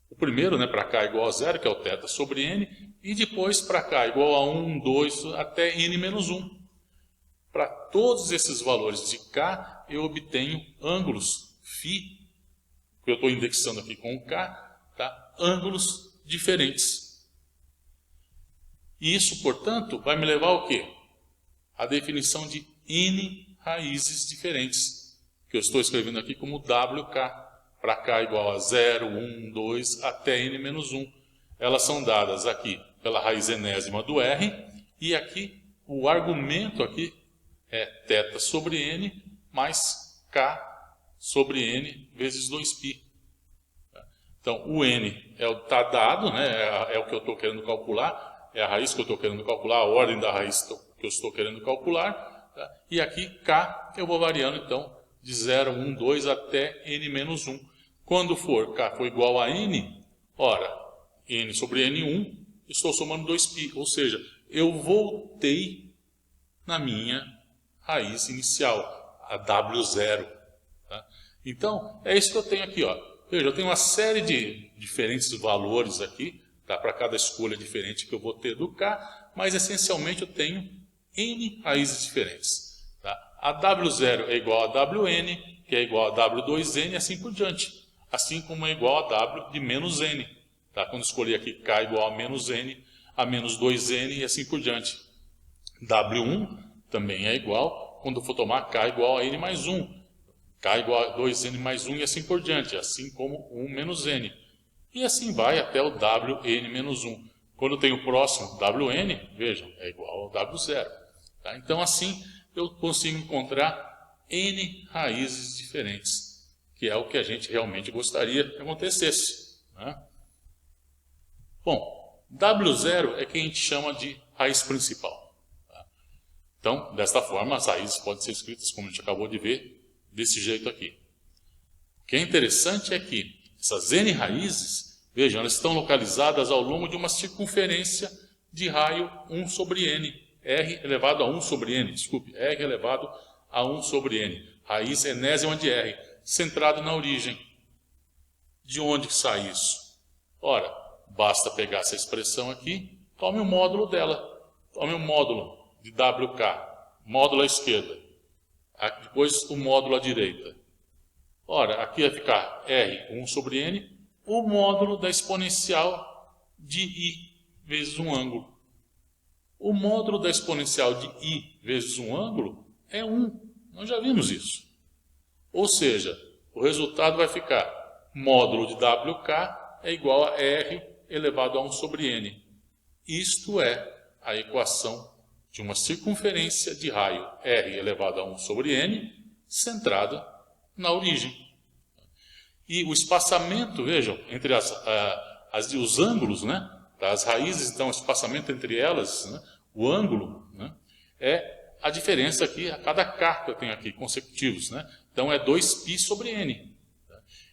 O primeiro, né, para k igual a 0, que é o θ sobre n, e depois para k igual a 1, 2, até n menos 1. Para todos esses valores de k, eu obtenho ângulos φ, que eu estou indexando aqui com o k, tá? Ângulos diferentes. E isso, portanto, vai me levar ao quê? A definição de n raízes diferentes, que eu estou escrevendo aqui como WK. Para k igual a 0, 1, 2, até n menos 1. Elas são dadas aqui pela raiz enésima do r, e aqui o argumento aqui é θ sobre n mais k sobre n vezes 2π. Então, o n está dado, né, é o que eu estou querendo calcular, é a raiz que eu estou querendo calcular, a ordem da raiz que eu estou querendo calcular, tá? E aqui k eu vou variando, então, de 0, 1, 2 até n menos 1. Quando for k for igual a n, ora, n sobre n1, estou somando 2π. Ou seja, eu voltei na minha raiz inicial, a W0. Tá? Então, é isso que eu tenho aqui. Ó. Veja, eu tenho uma série de diferentes valores aqui, tá? Para cada escolha diferente que eu vou ter do k, mas essencialmente eu tenho n raízes diferentes. Tá? A W0 é igual a Wn, que é igual a W2n e assim por diante. Assim como é igual a W de menos n. Tá? Quando escolher aqui k igual a menos n, a menos 2n e assim por diante. W1 também é igual quando eu for tomar k igual a n mais 1. K igual a 2n mais 1 e assim por diante. Assim como 1 menos n. E assim vai até o Wn menos 1. Quando eu tenho o próximo Wn, vejam, é igual ao W0. Tá? Então assim eu consigo encontrar n raízes diferentes, que é o que a gente realmente gostaria que acontecesse. Né? Bom, W0 é que a gente chama de raiz principal. Tá? Então, desta forma, as raízes podem ser escritas, como a gente acabou de ver, desse jeito aqui. O que é interessante é que essas n raízes, vejam, elas estão localizadas ao longo de uma circunferência de raio 1 sobre n. R elevado a 1 sobre n, desculpe, R elevado a 1 sobre n. Raiz enésima de R. Centrado na origem. De onde sai isso? Ora, basta pegar essa expressão aqui, tome o módulo dela. Tome o módulo de WK, módulo à esquerda. Depois o módulo à direita. Ora, aqui vai ficar R, 1 sobre N, o módulo da exponencial de I vezes um ângulo. O módulo da exponencial de I vezes um ângulo é 1. Nós já vimos isso. Ou seja, o resultado vai ficar módulo de WK é igual a R elevado a 1 sobre N. Isto é a equação de uma circunferência de raio R elevado a 1 sobre N centrada na origem. E o espaçamento, vejam, entre os ângulos, né, as raízes, então, o espaçamento entre elas, né, o ângulo, né, é a diferença aqui, a cada K que eu tenho aqui, consecutivos. Né? Então, é 2π sobre N.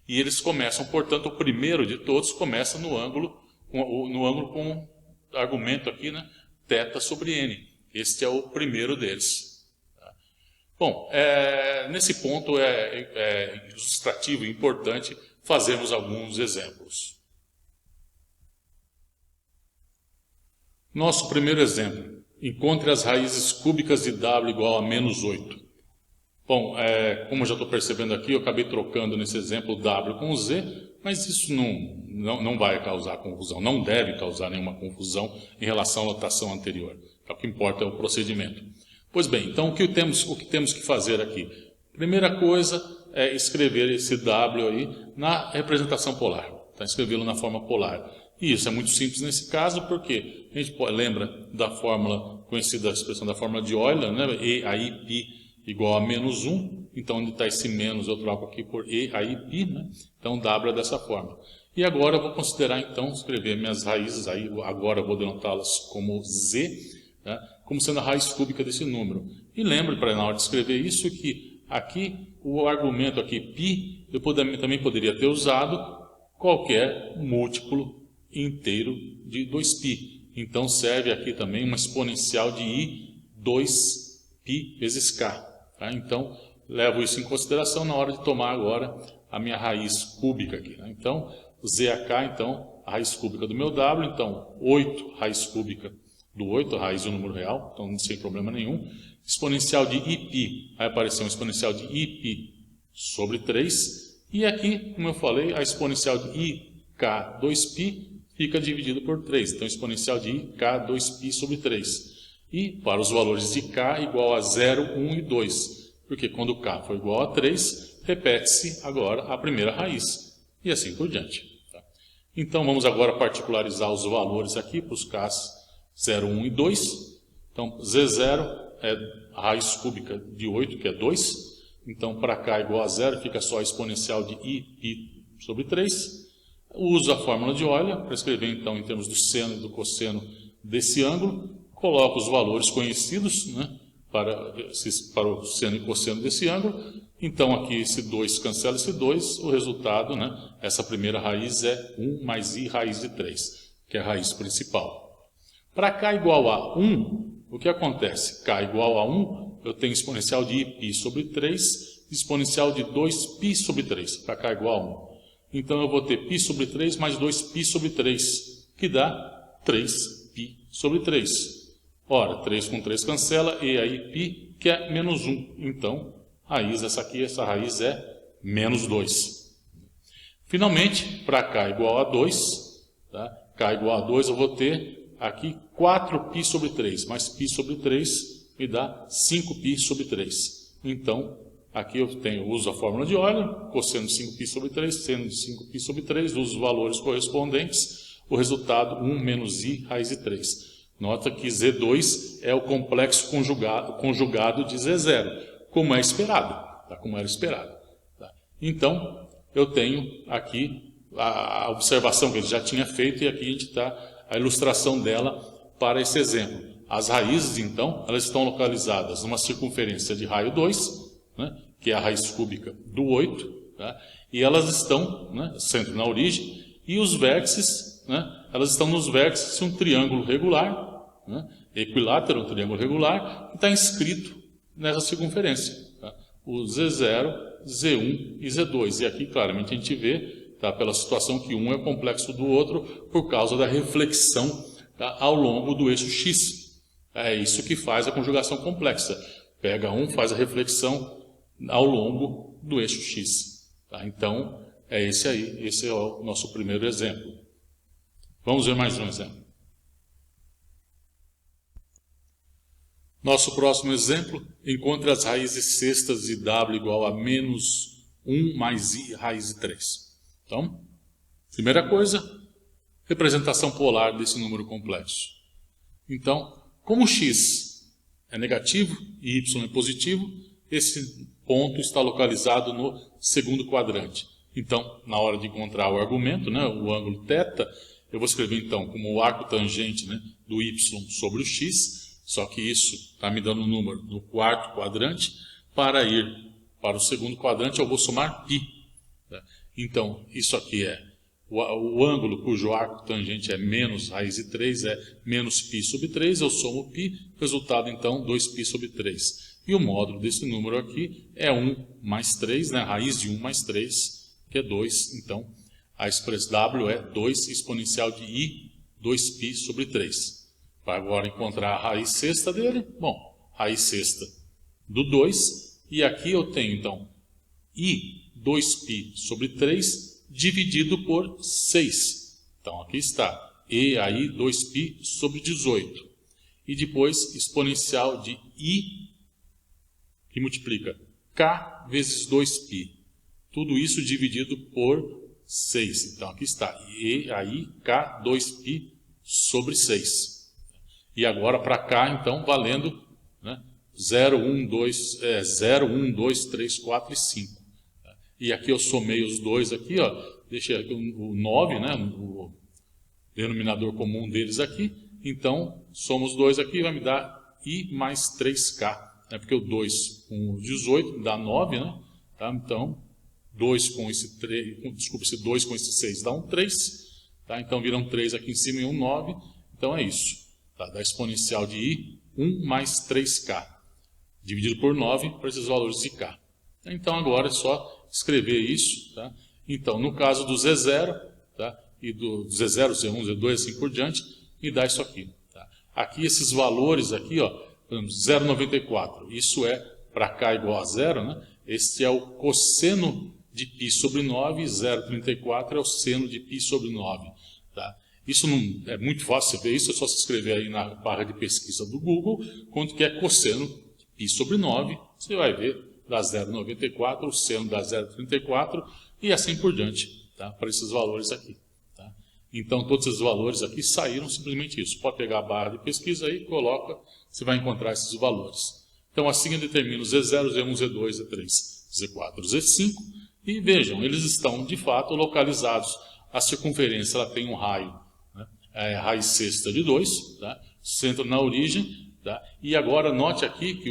E eles começam, portanto, o primeiro de todos começa no ângulo com o argumento aqui, né, θ sobre N. Este é o primeiro deles. Bom, nesse ponto é ilustrativo e importante fazermos alguns exemplos. Nosso primeiro exemplo. Encontre as raízes cúbicas de W igual a menos 8. Bom, como eu já estou percebendo aqui, eu acabei trocando nesse exemplo W com Z, mas isso não vai causar confusão, não deve causar nenhuma confusão em relação à notação anterior. O que importa é o procedimento. Pois bem, então o que temos que fazer aqui? Primeira coisa é escrever esse W aí na representação polar. Tá? Escrevê-lo na forma polar. E isso é muito simples nesse caso, porque a gente lembra da fórmula conhecida, a expressão da fórmula de Euler, né? E aí π igual a menos 1. Então, onde está esse menos, eu troco aqui por E aí π. Né? Então, W é dessa forma. E agora eu vou considerar, então, escrever minhas raízes. Aí, agora eu vou denotá-las como Z, né? Como sendo a raiz cúbica desse número. E lembre, para na hora de escrever isso, que aqui, o argumento aqui, π, eu também poderia ter usado qualquer múltiplo inteiro de 2π. Então, serve aqui também uma exponencial de i 2π vezes k. Tá? Então, levo isso em consideração na hora de tomar agora a minha raiz cúbica aqui. Né? Então, ZK, então, a raiz cúbica do meu W. Então, 8 raiz cúbica do 8, a raiz do número real. Então, sem problema nenhum. Exponencial de iπ, vai aparecer um exponencial de iπ sobre 3. E aqui, como eu falei, a exponencial de ik 2π fica dividido por 3. Então, exponencial de ik 2π sobre 3. E para os valores de k igual a 0, 1 e 2. Porque quando k for igual a 3, repete-se agora a primeira raiz. E assim por diante. Tá? Então, vamos agora particularizar os valores aqui para os k's 0, 1 e 2. Então, Z0 é a raiz cúbica de 8, que é 2. Então, para k igual a 0, fica só a exponencial de iπ sobre 3. Uso a fórmula de Euler para escrever, então, em termos do seno e do cosseno desse ângulo. Coloco os valores conhecidos, né, para o seno e cosseno desse ângulo. Então, aqui esse 2 cancela esse 2. O resultado, né, essa primeira raiz é 1 mais i raiz de 3, que é a raiz principal. Para k igual a 1, o que acontece? K igual a 1, eu tenho exponencial de iπ sobre 3, exponencial de 2π sobre 3, para k igual a 1. Então, eu vou ter π sobre 3 mais 2π sobre 3, que dá 3π sobre 3. Ora, 3 com 3 cancela, e aí π, que é menos 1. Então, essa raiz é menos 2. Finalmente, para k igual a 2, tá? K igual a 2, eu vou ter aqui 4π sobre 3, mais π sobre 3 me dá 5π sobre 3. Então, aqui eu uso a fórmula de Euler, cosseno de 5π sobre 3, seno de 5π sobre 3, uso os valores correspondentes, o resultado 1 menos i raiz de 3. Nota que Z2 é o complexo conjugado de Z0, como é esperado, tá? Como era esperado. Tá? Então, eu tenho aqui a observação que ele já tinha feito, e aqui a gente está a ilustração dela para esse exemplo. As raízes, então, elas estão localizadas numa circunferência de raio 2, né, que é a raiz cúbica do 8, tá? E elas estão, né, sempre na origem, e os vértices, né, elas estão nos vértices de um triângulo regular, né, equilátero, um triângulo regular, que está inscrito nessa circunferência. Tá? O Z0, Z1 e Z2. E aqui, claramente, a gente vê, tá, pela situação que um é o complexo do outro por causa da reflexão, tá, ao longo do eixo X. É isso que faz a conjugação complexa. Pega um, faz a reflexão ao longo do eixo X. Tá? Então, é esse aí. Esse é o nosso primeiro exemplo. Vamos ver mais um exemplo. Nosso próximo exemplo, encontre as raízes sextas de W igual a menos 1 mais I raiz de 3. Então, primeira coisa, representação polar desse número complexo. Então, como X é negativo e Y é positivo, esse ponto está localizado no segundo quadrante. Então, na hora de encontrar o argumento, né, o ângulo θ, eu vou escrever então como o arco tangente, né, do Y sobre o X, só que isso está me dando o número do quarto quadrante. Para ir para o segundo quadrante, eu vou somar π. Tá? Então, isso aqui é o ângulo cujo arco tangente é menos raiz de 3, é menos π sobre 3, eu somo π, resultado então 2π sobre 3. E o módulo desse número aqui é 1 mais 3, né? Raiz de 1 mais 3, que é 2. Então, a expressão W é 2 exponencial de I, 2π sobre 3. Para agora encontrar a raiz sexta dele, bom, raiz sexta do 2, e aqui eu tenho então I, 2π sobre 3, dividido por 6. Então aqui está, E aí 2π sobre 18. e depois exponencial de I, que multiplica K vezes 2π. Tudo isso dividido por 6. Então, aqui está. E aí, K 2π sobre 6. E agora, para cá, então, valendo, né, 0, 1, 2, 3, 4 e 5. E aqui eu somei os dois aqui, ó, deixei aqui o 9, né, o denominador comum deles aqui. Então, somos os dois aqui, vai me dar I mais 3K. Né, porque o 2 com o 18 dá 9, né? Tá? Então, 2 com esse 3, desculpa, esse 2 com esse 6 dá um 3. Tá? Então, viram 3 aqui em cima e um 9. Então, é isso. Tá? Dá exponencial de I, 1 mais 3K. Dividido por 9 para esses valores de K. Então, agora é só escrever isso. Tá? Então, no caso do Z0, tá? E do Z0, Z1, Z2, assim por diante, me dá isso aqui. Tá? Aqui, esses valores aqui, ó, 0,94, isso é para K igual a 0, né? Este é o cosseno de π sobre 9, 0,34 é o seno de π sobre 9. Tá? Isso não é muito fácil você ver isso, é só se escrever aí na barra de pesquisa do Google, quanto que é cosseno de π sobre 9, você vai ver, dá 0,94, o seno dá 0,34 e assim por diante, tá? Para esses valores aqui. Tá? Então, todos esses valores aqui saíram simplesmente isso. Pode pegar a barra de pesquisa aí, coloca, você vai encontrar esses valores. Então, assim eu determino Z0, Z1, Z2, Z3, Z4, Z5. E vejam, eles estão, de fato, localizados. A circunferência ela tem um raio, né? Raiz sexta de 2, tá? Centro na origem. Tá? E agora, note aqui que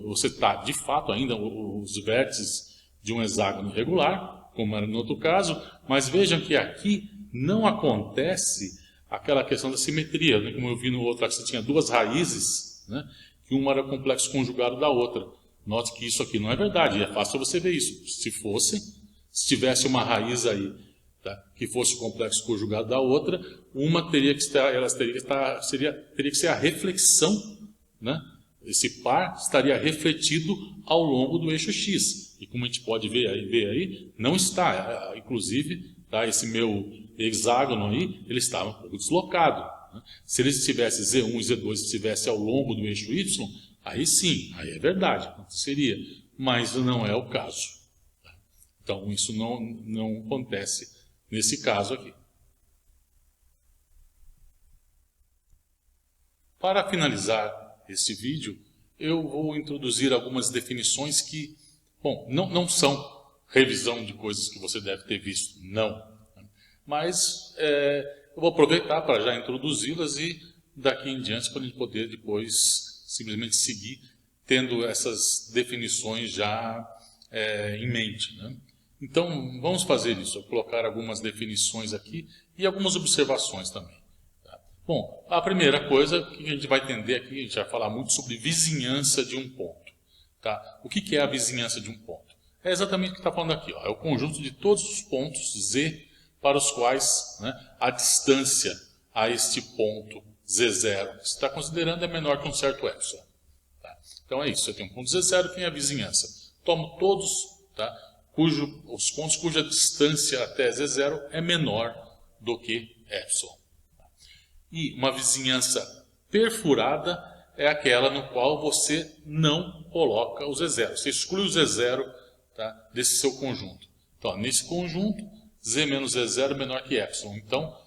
você está, de fato, ainda os vértices de um hexágono regular, como era no outro caso, mas vejam que aqui não acontece aquela questão da simetria, né? Como eu vi no outro, aqui você tinha duas raízes, né? Que uma era complexo conjugado da outra. Note que isso aqui não é verdade, é fácil você ver isso. Se tivesse uma raiz aí, tá? Que fosse o complexo conjugado da outra, uma teria que ser a reflexão, né? Esse par estaria refletido ao longo do eixo X. E como a gente pode ver aí não está. Inclusive, tá? Esse meu hexágono aí, ele estava um pouco deslocado. Né? Se ele estivesse Z1 e Z2 estivesse ao longo do eixo Y, aí sim, aí é verdade, seria. Mas não é o caso. Tá? Então, isso não acontece nesse caso aqui. Para finalizar esse vídeo, eu vou introduzir algumas definições que, bom, não são revisão de coisas que você deve ter visto, não. Mas eu vou aproveitar para já introduzi-las e daqui em diante para a gente poder depois simplesmente seguir tendo essas definições já em mente, né? Então, vamos fazer isso. Eu vou colocar algumas definições aqui e algumas observações também. Bom, a primeira coisa que a gente vai entender aqui, a gente vai falar muito sobre vizinhança de um ponto. Tá? O que é a vizinhança de um ponto? É exatamente o que está falando aqui. Ó. É o conjunto de todos os pontos Z para os quais, né, a distância a este ponto Z0 que você está considerando é menor que um certo epsilon. Tá? Então é isso. Você tem um ponto Z0 e tem a vizinhança. Tomo todos, tá, os pontos cuja distância até Z0 é menor do que epsilon. E uma vizinhança perfurada é aquela no qual você não coloca o Z0. Você exclui o Z0, tá, desse seu conjunto. Então, ó, nesse conjunto, Z menos Z0 é menor que epsilon. Então,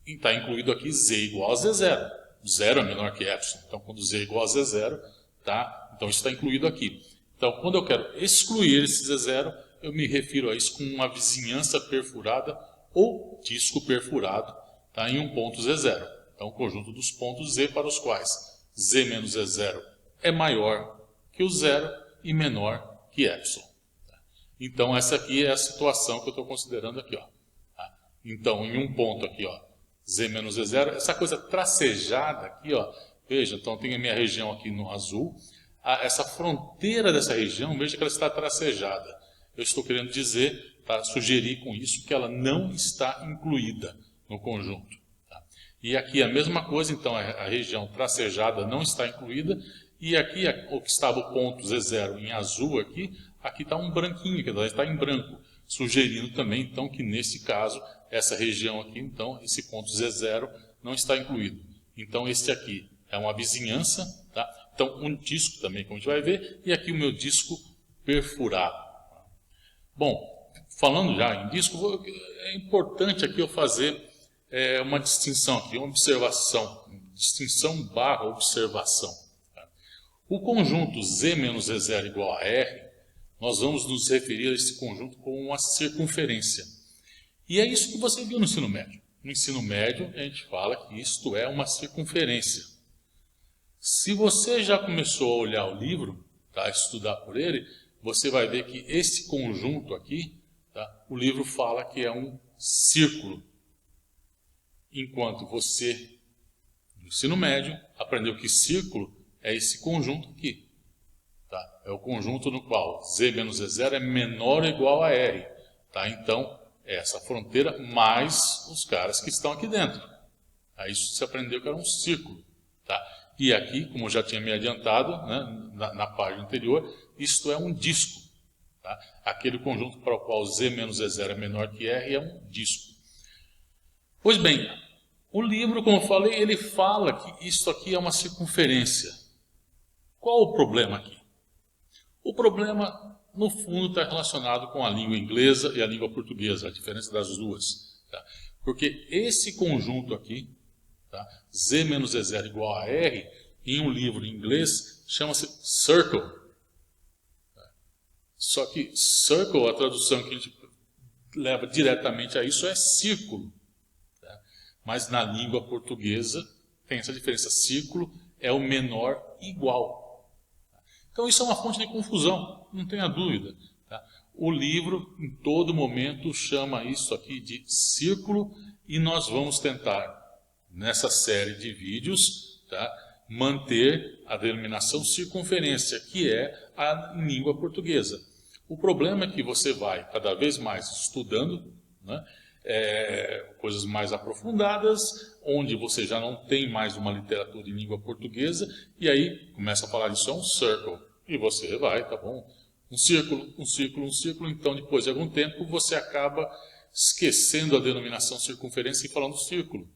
está incluído aqui Z igual a Z0. 0 é menor que epsilon. Então, quando Z é igual a Z0, tá, então isso está incluído aqui. Então, quando eu quero excluir esse Z0, eu me refiro a isso com uma vizinhança perfurada ou disco perfurado, tá, em um ponto Z0. Então, o conjunto dos pontos Z para os quais Z menos Z0 é maior que o 0 e menor que epsilon. Então, essa aqui é a situação que eu estou considerando aqui. Ó. Então, em um ponto aqui, ó, Z menos Z0, essa coisa tracejada aqui, ó, veja, então tem a minha região aqui no azul. Essa fronteira dessa região, veja que ela está tracejada. Eu estou querendo dizer, tá, sugerir com isso que ela não está incluída no conjunto. E aqui a mesma coisa, então a região tracejada não está incluída, e aqui o que estava o ponto Z0 em azul aqui está um branquinho, que está em branco, sugerindo também então que nesse caso, essa região aqui, então, esse ponto Z0 não está incluído. Então este aqui é uma vizinhança, tá? Então, um disco também, como a gente vai ver, e aqui o meu disco perfurado. Bom, falando já em disco, é importante aqui eu fazer uma distinção aqui, uma observação, distinção barra observação. Tá? O conjunto Z menos Z0 igual a R, nós vamos nos referir a esse conjunto como uma circunferência. E é isso que você viu no ensino médio. No ensino médio, a gente fala que isto é uma circunferência. Se você já começou a olhar o livro, tá, estudar por ele, você vai ver que esse conjunto aqui, tá, o livro fala que é um círculo. Enquanto você, no ensino médio, aprendeu que círculo é esse conjunto aqui. Tá? É o conjunto no qual Z menos Z0 é menor ou igual a R. Tá? Então, é essa fronteira mais os caras que estão aqui dentro. Aí isso você aprendeu que era um círculo. Tá? E aqui, como eu já tinha me adiantado, né, na página anterior, isto é um disco. Tá? Aquele conjunto para o qual Z menos Z0 é menor que R é um disco. Pois bem, o livro, como eu falei, ele fala que isso aqui é uma circunferência. Qual o problema aqui? O problema, no fundo, está relacionado com a língua inglesa e a língua portuguesa, a diferença das duas. Tá? Porque esse conjunto aqui, tá? Z menos Z0 igual a R, em um livro em inglês, chama-se circle. Tá? Só que circle, a tradução que a gente leva diretamente a isso é círculo. Tá? Mas na língua portuguesa tem essa diferença. Círculo é o menor igual. Então isso é uma fonte de confusão, não tenha dúvida. Tá? O livro, em todo momento, chama isso aqui de círculo e nós vamos tentar, nessa série de vídeos, tá, manter a denominação circunferência, que é a língua portuguesa. O problema é que você vai cada vez mais estudando, né, coisas mais aprofundadas, onde você já não tem mais uma literatura em língua portuguesa, e aí começa a falar disso é um circle, e você vai, tá bom, um círculo, um círculo, um círculo, então depois de algum tempo você acaba esquecendo a denominação circunferência e falando círculo.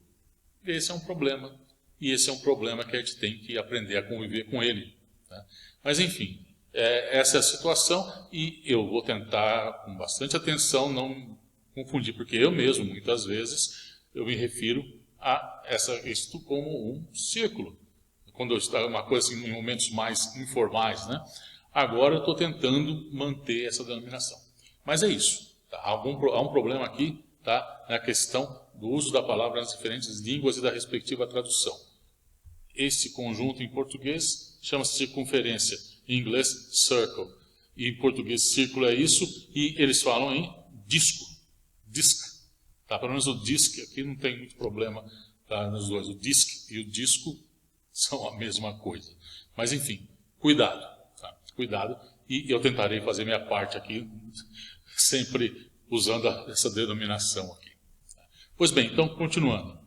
Esse é um problema, e esse é um problema que a gente tem que aprender a conviver com ele. Tá? Mas enfim, essa é a situação, e eu vou tentar, com bastante atenção, não confundir, porque eu mesmo, muitas vezes, eu me refiro a isto como um círculo. Quando eu estava uma coisa assim, em momentos mais informais, né? Agora eu estou tentando manter essa denominação. Mas é isso. Tá? Há um problema aqui, tá? Na questão do uso da palavra nas diferentes línguas e da respectiva tradução. Esse conjunto em português chama-se circunferência, em inglês circle, e em português círculo é isso, e eles falam em disco. Disc. Tá? Pelo menos o disc aqui não tem muito problema, tá, nos dois. O disc e o disco são a mesma coisa. Mas enfim, cuidado. Tá? Cuidado. E eu tentarei fazer minha parte aqui, sempre usando essa denominação aqui. Pois bem, então continuando.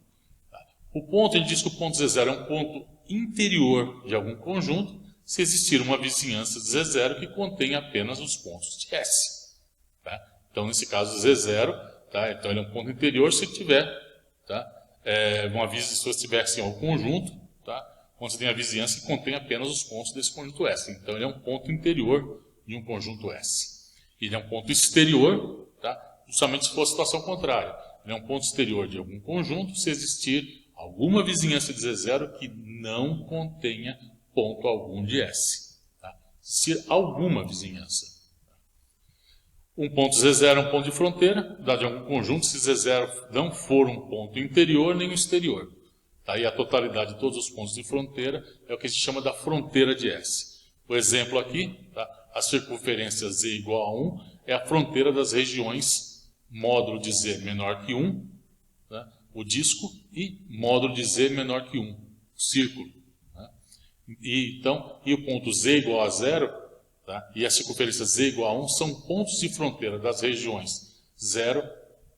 Tá? O ponto, ele diz que o ponto Z0 é um ponto interior de algum conjunto, se existir uma vizinhança de Z0 que contém apenas os pontos de S. Tá? Então, nesse caso, Z0... Tá? Então, ele é um ponto interior se tiver, tá? Se você tiver assim, um conjunto, tá? Onde você tem a vizinhança que contém apenas os pontos desse conjunto S. Então, ele é um ponto interior de um conjunto S. Ele é um ponto exterior, tá? Justamente se for a situação contrária. Ele é um ponto exterior de algum conjunto se existir alguma vizinhança de Z0 que não contenha ponto algum de S. Tá? Se alguma vizinhança. Um ponto Z0 é um ponto de fronteira, de algum conjunto, se Z0 não for um ponto interior nem um exterior. Tá? E a totalidade de todos os pontos de fronteira é o que se chama da fronteira de S. O exemplo aqui, tá? A circunferência Z igual a 1 é a fronteira das regiões módulo de Z menor que 1, tá? O disco, e módulo de Z menor que 1, o círculo. Tá? E o ponto Z igual a 0... Tá? E a circunferência Z igual a 1 são pontos de fronteira das regiões 0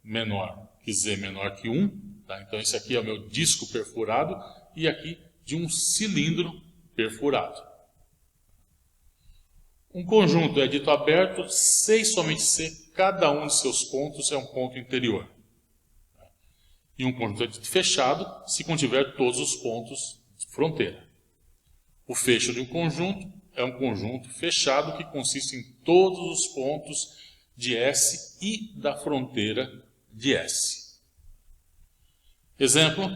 menor que Z menor que 1. Tá? Então, esse aqui é o meu disco perfurado e aqui de um cilindro perfurado. Um conjunto é dito aberto se e somente se cada um de seus pontos é um ponto interior. E um conjunto é dito fechado se contiver todos os pontos fronteira. O fecho de um conjunto é um conjunto fechado que consiste em todos os pontos de S e da fronteira de S. Exemplo,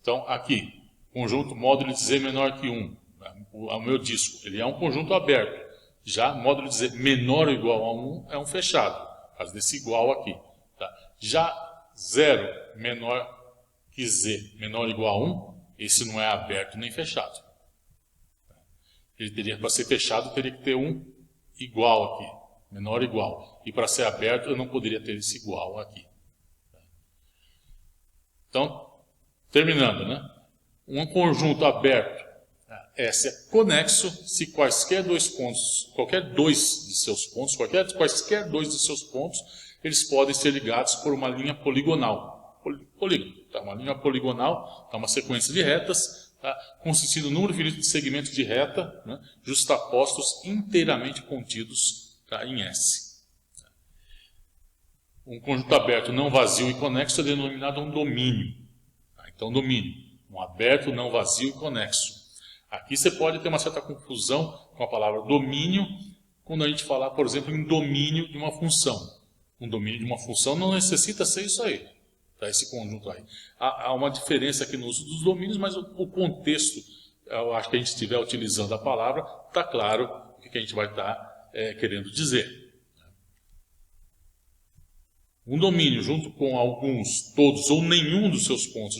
então aqui, conjunto módulo de Z menor que 1, o meu disco, ele é um conjunto aberto. Já módulo de Z menor ou igual a 1 é um fechado, por causa desse igual aqui. Tá? Já 0 menor que Z menor ou igual a 1, esse não é aberto nem fechado. Ele teria, para ser fechado, teria que ter um igual aqui, menor ou igual. E para ser aberto, eu não poderia ter esse igual aqui. Então, terminando, né? Um conjunto aberto, S é conexo se quaisquer dois pontos, quaisquer dois de seus pontos, eles podem ser ligados por uma linha poligonal. Polígono, tá? Uma linha poligonal, tá? Uma sequência de retas, tá? Consistindo em número finito de segmentos de reta, né? Justapostos inteiramente contidos, tá? Em S. Um conjunto aberto não vazio e conexo é denominado um domínio. Tá? Então, domínio, um aberto não vazio e conexo. Aqui você pode ter uma certa confusão com a palavra domínio, quando a gente falar, por exemplo, em domínio de uma função. Um domínio de uma função não necessita ser isso aí, tá? Esse conjunto aí. Há uma diferença aqui no uso dos domínios, mas o contexto, eu acho que a gente estiver utilizando a palavra, está claro o que a gente vai estar querendo dizer. Um domínio, junto com alguns, todos ou nenhum dos seus pontos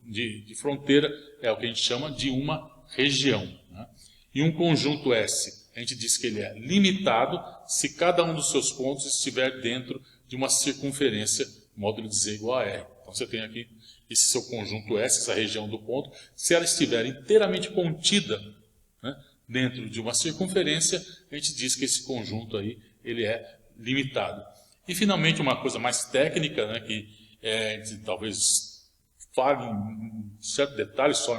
de fronteira, é o que a gente chama de uma região. Né? E um conjunto S, a gente diz que ele é limitado se cada um dos seus pontos estiver dentro de uma circunferência, módulo de Z igual a R. Então você tem aqui esse seu conjunto S, essa região do ponto, se ela estiver inteiramente contida, né, dentro de uma circunferência, a gente diz que esse conjunto aí ele é limitado. E finalmente uma coisa mais técnica, né, que talvez fale em certo detalhe só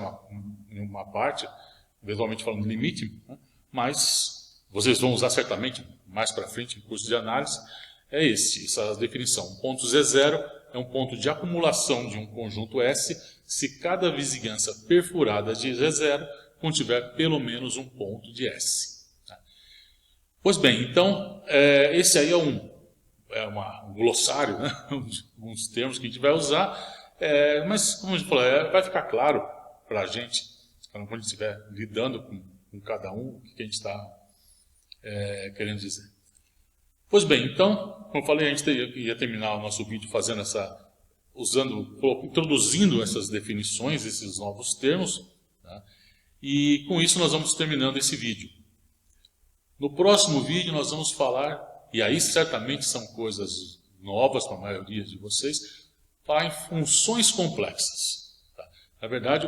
em uma parte, eventualmente falando de limite, né, mas vocês vão usar certamente mais para frente em curso de análise, essa definição. Um ponto Z0 é um ponto de acumulação de um conjunto S se cada vizinhança perfurada de Z0 contiver pelo menos um ponto de S. Pois bem, então, esse aí é um glossário, né? Alguns termos que a gente vai usar, mas, como a gente falou, vai ficar claro para a gente, quando a gente estiver lidando com cada um, o que a gente está querendo dizer. Pois bem, então, como eu falei, a gente ia terminar o nosso vídeo fazendo introduzindo essas definições, esses novos termos, tá? E com isso nós vamos terminando esse vídeo. No próximo vídeo nós vamos falar, e aí certamente são coisas novas para a maioria de vocês, falar em funções complexas. Tá? Na verdade,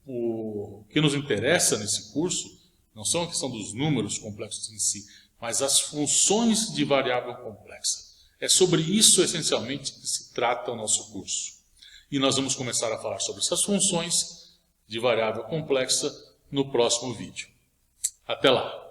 o que nos interessa nesse curso não são a questão dos números complexos em si, mas as funções de variável complexa. É sobre isso, essencialmente, que se trata o nosso curso. E nós vamos começar a falar sobre essas funções de variável complexa no próximo vídeo. Até lá!